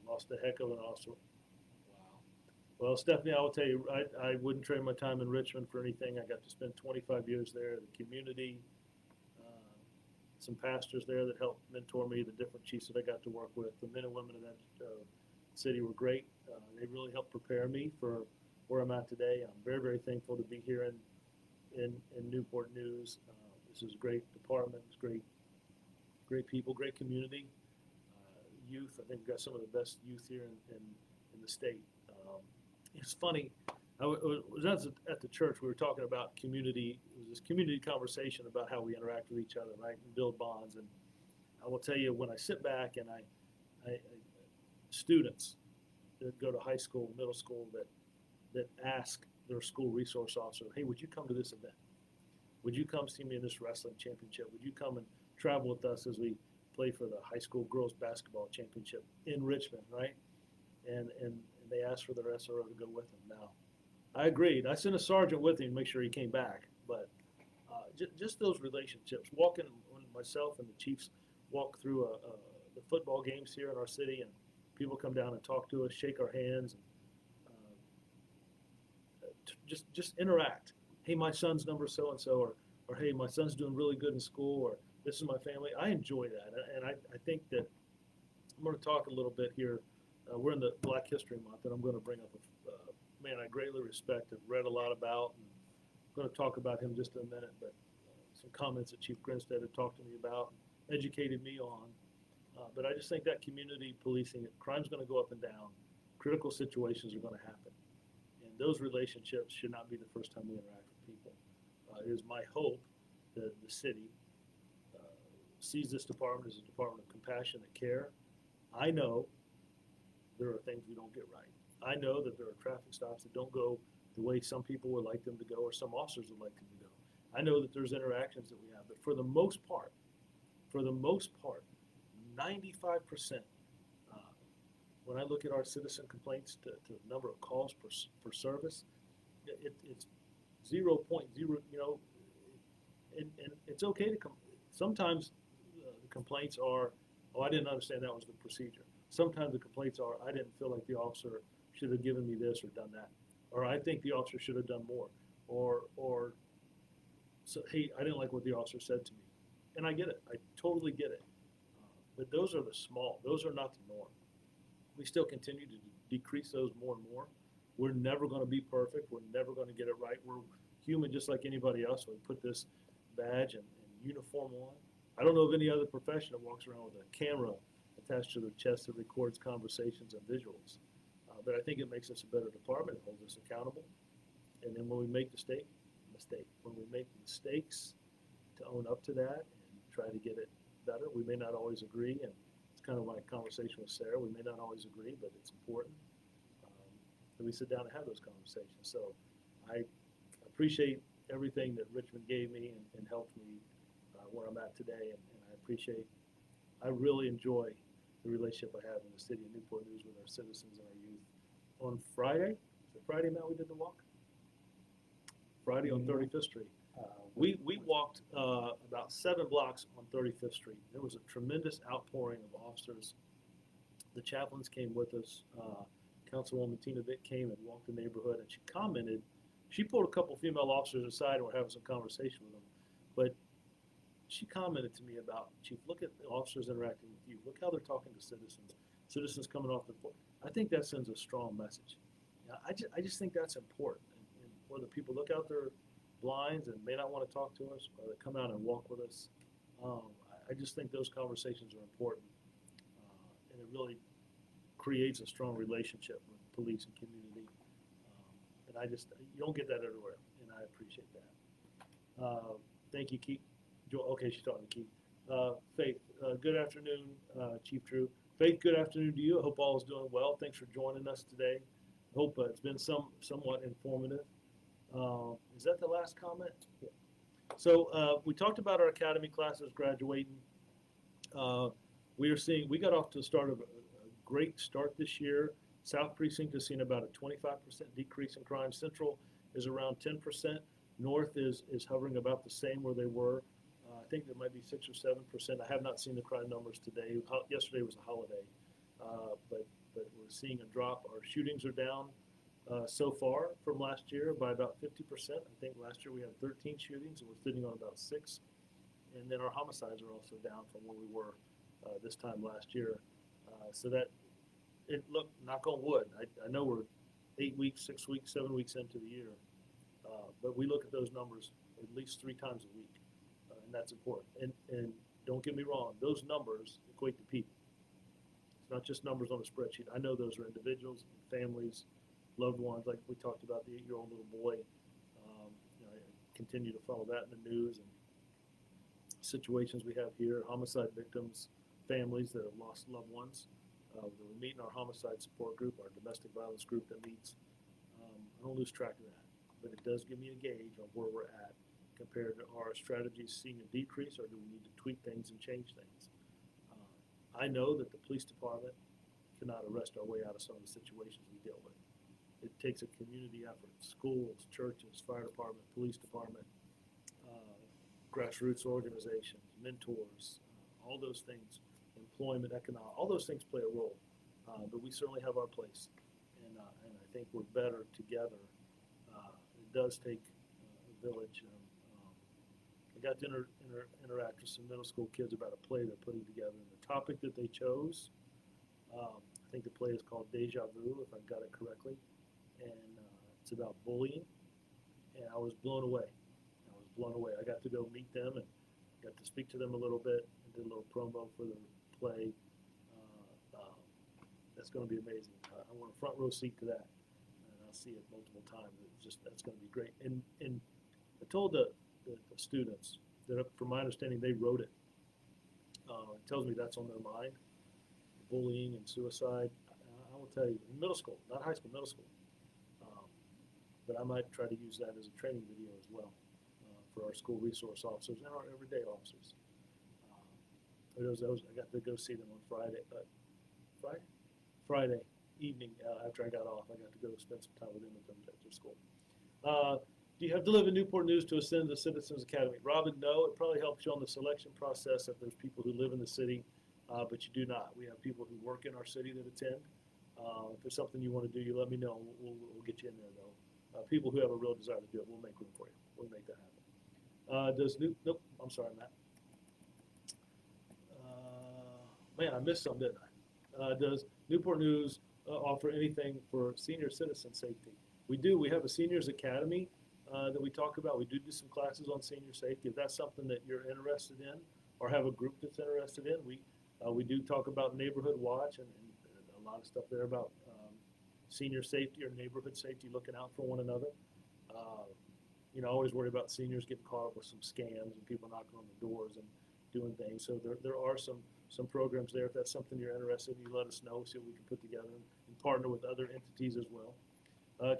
lost a heck of an officer. Wow. Well, Stephanie, I will tell you, I wouldn't trade my time in Richmond for anything. I got to spend 25 years there. The community, some pastors there that helped mentor me, the different chiefs that I got to work with, the men and women of that city were great. They really helped prepare me for where I'm at today. I'm very, very thankful to be here in Newport News. This is a great department. It's great people, great community. Youth, I think we've got some of the best youth here in the state. It's funny, I was at the church, we were talking about community. It was this community conversation about how we interact with each other, right, and build bonds. And I will tell you, when I sit back and I students that go to high school, middle school, that ask their school resource officer, hey, would you come to this event? Would you come see me in this wrestling championship? Would you come and travel with us as we play for the high school girls basketball championship in Richmond, right? And they asked for their SRO to go with them. Now, I agreed. I sent a sergeant with him to make sure he came back. But just those relationships, walking when myself and the chiefs walk through the football games here in our city, and people come down and talk to us, shake our hands, and just interact. Hey, my son's number so and so, or hey, my son's doing really good in school, or this is my family. I enjoy that, and I think that I'm going to talk a little bit here. We're in the Black History Month, and I'm going to bring up a man I greatly respect and read a lot about. And I'm going to talk about him just in a minute, but some comments that Chief Grinstead had talked to me about, educated me on. But I just think that community policing, crime's going to go up and down. Critical situations are going to happen. And those relationships should not be the first time we interact with people. It is my hope that the city sees this department as a department of compassionate care. I know there are things we don't get right. I know that there are traffic stops that don't go the way some people would like them to go, or some officers would like them to go. I know that there's interactions that we have, but for the most part, 95%, when I look at our citizen complaints to the number of calls per service, it's 0.0, and it's okay to come. Sometimes the complaints are, oh, I didn't understand that was the procedure. Sometimes the complaints are, I didn't feel like the officer should have given me this or done that, or I think the officer should have done more, or so, hey, I didn't like what the officer said to me. And I get it. I totally get it. But those are the small. Those are not the norm. We still continue to decrease those more and more. We're never going to be perfect. We're never going to get it right. We're human just like anybody else. We put this badge and uniform on. I don't know of any other profession that walks around with a camera attached to their chest that records conversations and visuals. But I think it makes us a better department. It holds us accountable. And then when we make when we make mistakes, to own up to that and try to get it better. We may not always agree, and it's kind of like a conversation with Sarah. We may not always agree, but it's important that we sit down and have those conversations. So I appreciate everything that Richmond gave me and helped me where I'm at today, and I really enjoy the relationship I have in the city of Newport News with our citizens and our youth. On Friday, is it Friday, Matt, we did the walk? Friday on 35th Street. We walked about 7 blocks on 35th Street. There was a tremendous outpouring of officers. The chaplains came with us. Councilwoman Tina Vick came and walked the neighborhood, and she commented. She pulled a couple female officers aside and we're having some conversation with them. But she commented to me about, Chief, look at the officers interacting with you. Look how they're talking to citizens coming off the floor. I think that sends a strong message. I just think that's important. And whether people look out their blinds and may not want to talk to us, or they come out and walk with us, I just think those conversations are important. And it really creates a strong relationship with police and community. And you don't get that everywhere, and I appreciate that. Thank you, Keith. Okay, she's talking to Keith. Faith, good afternoon, Chief Drew. Faith, good afternoon to you. I hope all is doing well. Thanks for joining us today. I hope it's been somewhat informative. Is that the last comment? Yeah. So we talked about our academy classes graduating. We got off to the start of a great start this year. South Precinct has seen about a 25% decrease in crime. Central is around 10%. North is hovering about the same where they were. I think there might be 6 or 7%. I have not seen the crime numbers today. Yesterday was a holiday, but we're seeing a drop. Our shootings are down so far from last year by about 50%. I think last year we had 13 shootings and we're sitting on about 6. And then our homicides are also down from where we were this time last year. So that, look, knock on wood, I know we're 8 weeks, 6 weeks, 7 weeks into the year, but we look at those numbers at least 3 times a week, and that's important. And don't get me wrong, those numbers equate to people. It's not just numbers on a spreadsheet. I know those are individuals, families, loved ones, like we talked about the 8-year-old little boy. I continue to follow that in the news and situations we have here, homicide victims, families that have lost loved ones. We're meeting our homicide support group, our domestic violence group that meets. I don't lose track of that, but it does give me a gauge on where we're at compared to our strategies seeing a decrease, or do we need to tweak things and change things. I know that the police department cannot arrest our way out of some of the situations we deal with. It takes a community effort, schools, churches, fire department, police department, grassroots organizations, mentors, all those things, employment, economic, all those things play a role. But we certainly have our place, and I think we're better together. It does take a village. I got to interact with some middle school kids about a play they're putting together, and the topic that they chose, I think the play is called Deja Vu, if I've got it correctly, and it's about bullying, and I was blown away. I got to go meet them and got to speak to them a little bit and did a little promo for the play. That's going to be amazing. I want a front row seat to that, and I'll see it multiple times. That's going to be great. And I told the students that, from my understanding, they wrote it. It tells me that's on their mind, bullying and suicide. I will tell you, in middle school, not high school, middle school. But I might try to use that as a training video as well for our school resource officers and our everyday officers. I got to go see them on Friday evening after I got off. I got to go spend some time with them at their school. Do you have to live in Newport News to attend the Citizens Academy? Robin, no. It probably helps you on the selection process if there's people who live in the city, but you do not. We have people who work in our city that attend. If there's something you want to do, you let me know. We'll get you in there, though. People who have a real desire to do it, we'll make room for you. We'll make that happen. Nope, I'm sorry, Matt. Man, I missed some, didn't I? Does Newport News offer anything for senior citizen safety? We do. We have a seniors academy that we talk about. We do some classes on senior safety. If that's something that you're interested in or have a group that's interested in, we do talk about neighborhood watch and a lot of stuff there about senior safety or neighborhood safety, looking out for one another. I always worry about seniors getting caught up with some scams and people knocking on the doors and doing things. So there are some programs there. If that's something you're interested in, you let us know, see what we can put together and partner with other entities as well.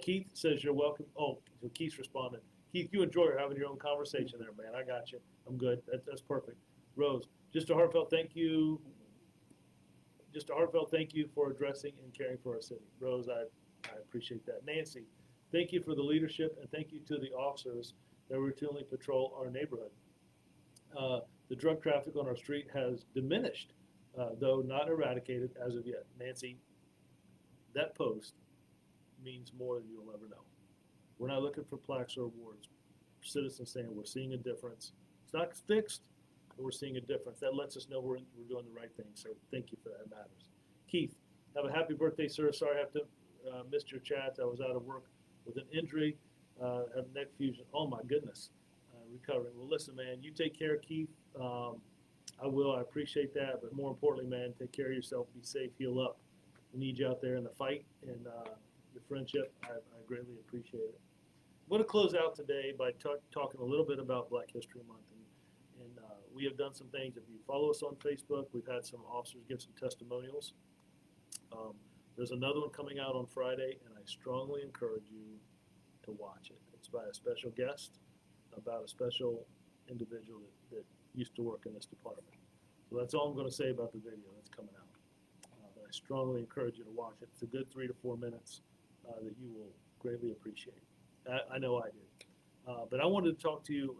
Keith says you're welcome. Oh, so Keith's responded. Keith, you enjoy having your own conversation there, man. I got you. I'm good. That's perfect. Rose, just a heartfelt thank you. Just a heartfelt thank you for addressing and caring for our city. Rose, I appreciate that. Nancy, thank you for the leadership, and thank you to the officers that routinely patrol our neighborhood. The drug traffic on our street has diminished, though not eradicated as of yet. Nancy, that post means more than you'll ever know. We're not looking for plaques or awards. Citizens saying we're seeing a difference. It's not fixed, but we're seeing a difference. That lets us know we're doing the right thing, so thank you for that. It matters. Keith, have a happy birthday, sir. Sorry I have to missed your chat. I was out of work with an injury, have neck fusion. Oh my goodness, recovering. Well, listen, man, you take care, Keith. I will. I appreciate that, but more importantly, man, take care of yourself. Be safe. Heal up. We need you out there in the fight and the friendship. I greatly appreciate it. I'm going to close out today by talking a little bit about Black History Month and we have done some things. If you follow us on Facebook, we've had some officers give some testimonials. There's another one coming out on Friday, and I strongly encourage you to watch it. It's by a special guest about a special individual that used to work in this department. So that's all I'm going to say about the video that's coming out. But I strongly encourage you to watch it. It's a good 3 to 4 minutes that you will greatly appreciate. I know I did. But I wanted to talk to you,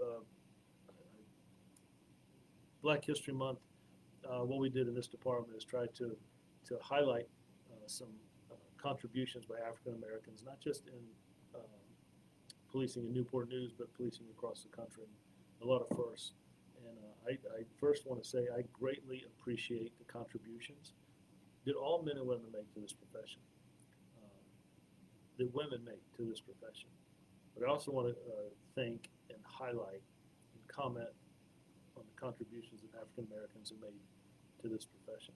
Black History Month, what we did in this department is try to highlight some contributions by African Americans, not just in policing in Newport News, but policing across the country. A lot of firsts. And I first want to say I greatly appreciate the contributions that all men and women make to this profession, that women make to this profession. But I also want to thank and highlight and comment on the contributions that African Americans have made to this profession.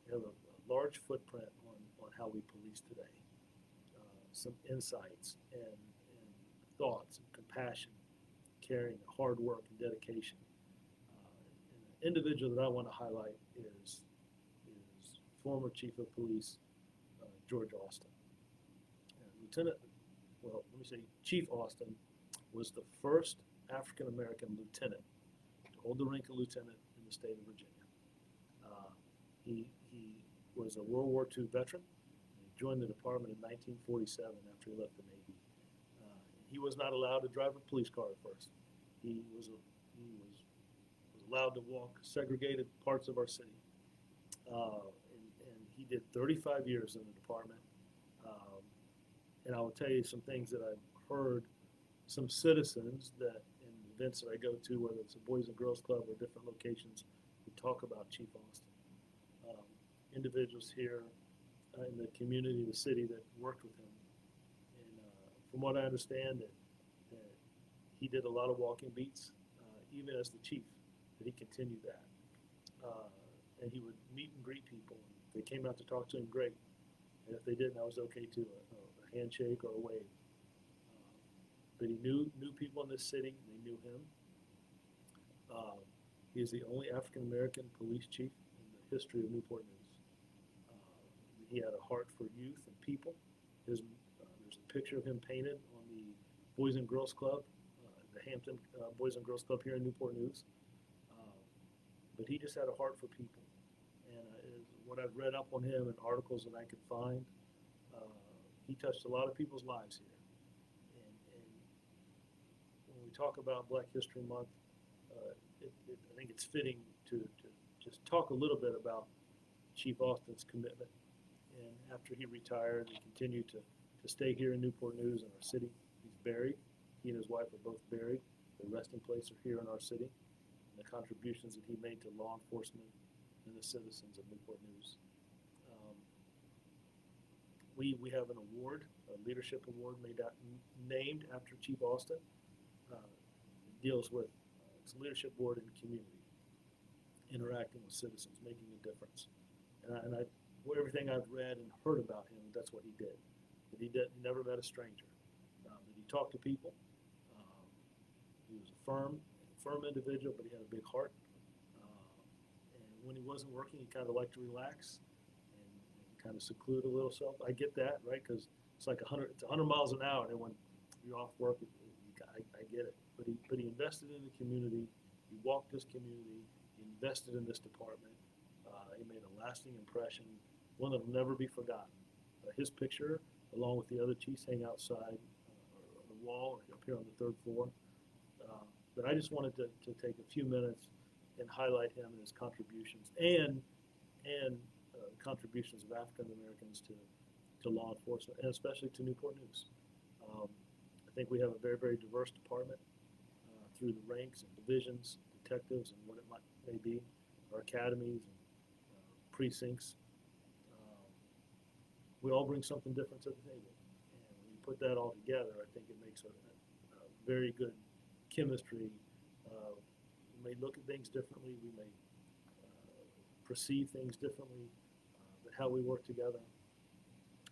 We have a large footprint on how we police today. Some insights and thoughts and compassion, caring, hard work and dedication. And the individual that I want to highlight is former Chief of Police George Austin. Chief Austin was the first African American lieutenant to hold the rank of lieutenant in the state of Virginia. He was a World War II veteran. He joined the department in 1947 after he left the Navy. He was not allowed to drive a police car at first. He was allowed to walk segregated parts of our city. And he did 35 years in the department. And I will tell you some things that I've heard some citizens that in events that I go to, whether it's a Boys and Girls Club or different locations, who talk about Chief Austin. Individuals here in the community, the city that worked with him. And from what I understand, that he did a lot of walking beats, even as the chief, that he continued that. And he would meet and greet people. If they came out to talk to him, great. And if they didn't, that was okay too, a handshake or a wave. But he knew people in this city, they knew him. He is the only African American police chief in the history of Newport News. He had a heart for youth and people. There's a picture of him painted on the Boys and Girls Club, the Hampton Boys and Girls Club here in Newport News. But he just had a heart for people. And what I've read up on him in articles that I could find, he touched a lot of people's lives here. And when we talk about Black History Month, I think it's fitting to just talk a little bit about Chief Austin's commitment. And after he retired, he continued to stay here in Newport News in our city. He's buried. He and his wife are both buried. Their resting place are here in our city. And the contributions that he made to law enforcement and the citizens of Newport News. We have an award, a leadership award named after Chief Austin. It deals with it's a leadership board in the community, interacting with citizens, making a difference. And everything I've read and heard about him, that's what he did. That he never met a stranger. That he talked to people. He was a firm individual, but he had a big heart. And when he wasn't working, he kind of liked to relax and kind of seclude a little self. I get that, right? Because it's like 100 miles an hour, and then when you're off work, I get it. But he invested in the community. He walked this community. He invested in this department. He made a lasting impression, one that will never be forgotten. His picture, along with the other chiefs, hang outside on the wall up here on the 3rd floor. But I just wanted to take a few minutes and highlight him and his contributions and contributions of African Americans to law enforcement, and especially to Newport News. I think we have a very, very diverse department through the ranks and divisions, detectives, and what it may be, our academies and precincts. We all bring something different to the table. And when you put that all together, I think it makes a very good chemistry. We may look at things differently. We may perceive things differently. But how we work together.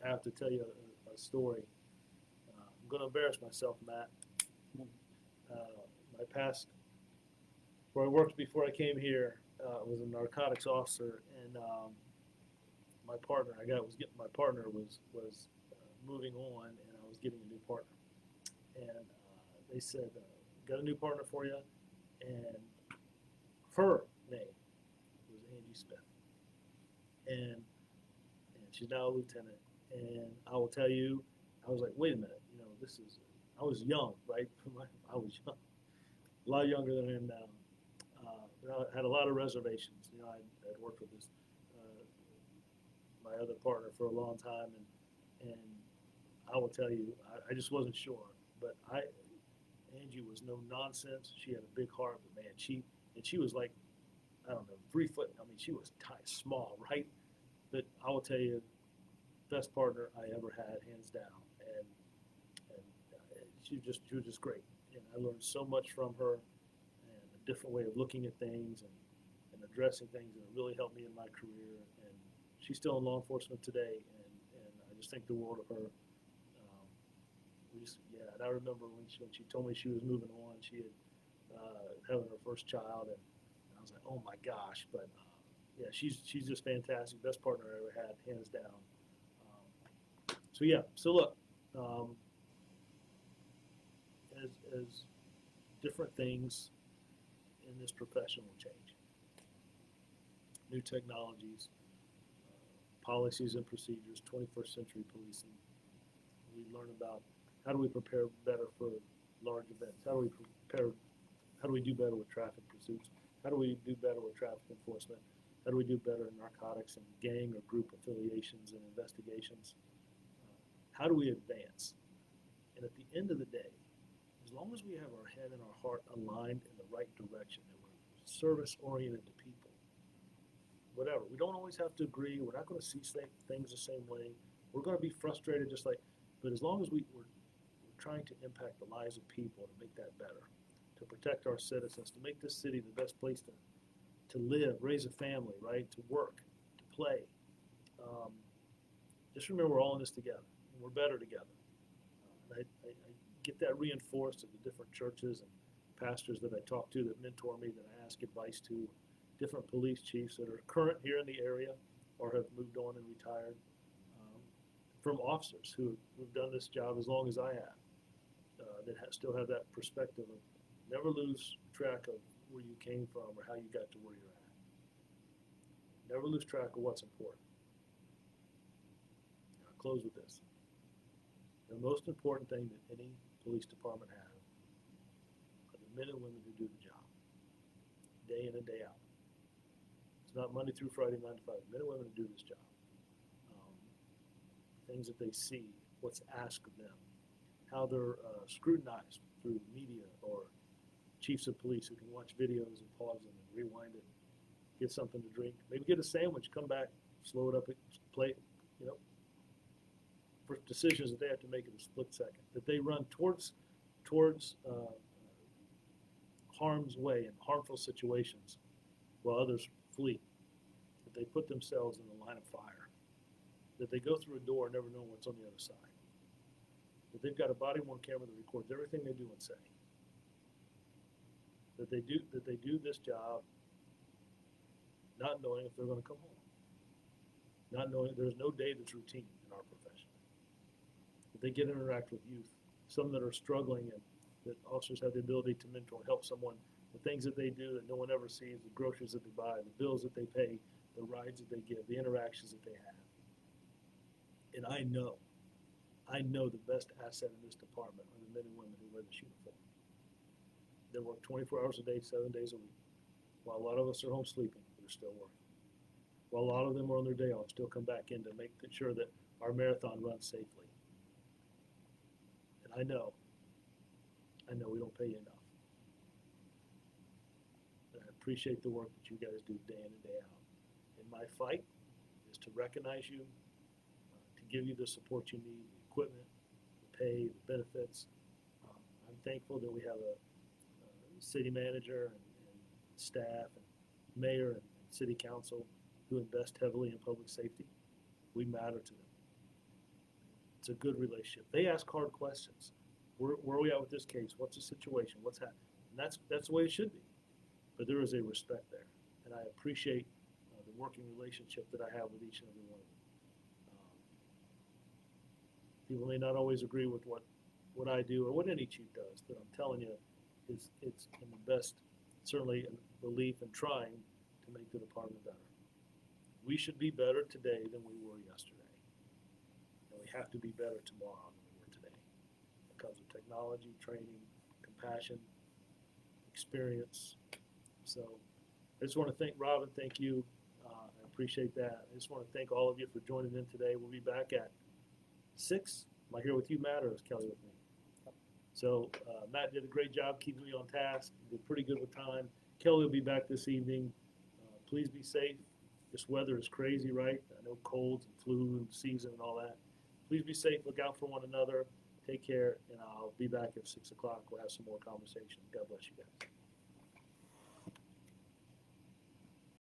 I have to tell you a story. I'm going to embarrass myself, Matt. my past, where I worked before I came here, was a narcotics officer, and my partner, my partner was moving on, and I was getting a new partner, and they said, "Got a new partner for you," and her name was Angie Smith, and she's now a lieutenant. And I will tell you, I was like, wait a minute, this is. I was young, right? I was young, a lot younger than I am now. But I had a lot of reservations. I'd worked with this my other partner for a long time, and I will tell you, I just wasn't sure. But Angie was no nonsense. She had a big heart, but man, she was like, I don't know, 3 foot. I mean, she was small, right? But I will tell you, best partner I ever had, hands down. And she was just great. And I learned so much from her, and a different way of looking at things and addressing things, and it really helped me in my career. And she's still in law enforcement today, and I just think the world of her. And I remember when she told me she was moving on, she had having her first child, and I was like, oh my gosh. But yeah, she's just fantastic, best partner I ever had, hands down. So look, as different things in this profession will change, new technologies, policies and procedures, 21st century policing. We learn about how do we prepare better for large events? How do we do better with traffic pursuits? How do we do better with traffic enforcement? How do we do better in narcotics and gang or group affiliations and investigations? How do we advance? And at the end of the day, as long as we have our head and our heart aligned in the right direction, and we're service-oriented to people, whatever. We don't always have to agree. We're not going to see things the same way. We're going to be frustrated but as long as we're trying to impact the lives of people to make that better, to protect our citizens, to make this city the best place to live, raise a family, right, to work, to play. Just remember we're all in this together, and we're better together. And I get that reinforced at the different churches and pastors that I talk to that mentor me, that I ask advice to, different police chiefs that are current here in the area or have moved on and retired, from officers who've done this job as long as I have, that still have that perspective of never lose track of where you came from or how you got to where you're at. Never lose track of what's important. And I'll close with this. The most important thing that any police department has are the men and women who do the job, day in and day out. It's not Monday through Friday, 9 to 5. Men and women who do this job. Things that they see, what's asked of them, how they're scrutinized through media or chiefs of police who can watch videos and pause them and rewind it, get something to drink, maybe get a sandwich, come back, slow it up, play, for decisions that they have to make in a split second, that they run towards harm's way and harmful situations while others flee, that they put themselves in the line of fire, that they go through a door never knowing what's on the other side, that they've got a body-worn camera that records everything they do and say, that they do this job not knowing if they're going to come home, not knowing there's no day that's routine in our profession, that they get to interact with youth, some that are struggling, and that officers have the ability to mentor and help someone, the things that they do that no one ever sees, the groceries that they buy, the bills that they pay, the rides that they give, the interactions that they have. And I know the best asset in this department are the men and women who wear this uniform. They work 24 hours a day, 7 days a week. While a lot of us are home sleeping, they're still working. While a lot of them are on their day off, still come back in to make sure that our marathon runs safely. And I know we don't pay you enough. And I appreciate the work that you guys do day in and day out. And my fight is to recognize you, to give you the support you need, the equipment, the pay, the benefits. I'm thankful that we have a city manager and staff and mayor and city council who invest heavily in public safety. We matter to them. It's a good relationship. They ask hard questions. Where are we at with this case? What's the situation? What's happening? And that's the way it should be. But there is a respect there. And I appreciate the working relationship that I have with each and every one of you. People may not always agree with what I do or what any chief does, but I'm telling you, it's in the best, certainly in belief and trying to make the department better. We should be better today than we were yesterday. And we have to be better tomorrow than we were today because of technology, training, compassion, experience. So I just want to thank Robin. Thank you. I appreciate that. I just want to thank all of you for joining in today. We'll be back at 6. Am I here with you, Matt, or is Kelly with me? So Matt did a great job keeping me on task. He did pretty good with time. Kelly will be back this evening. Please be safe. This weather is crazy, right? I know colds and flu and season and all that. Please be safe. Look out for one another. Take care, and I'll be back at 6 o'clock. We'll have some more conversation. God bless you guys.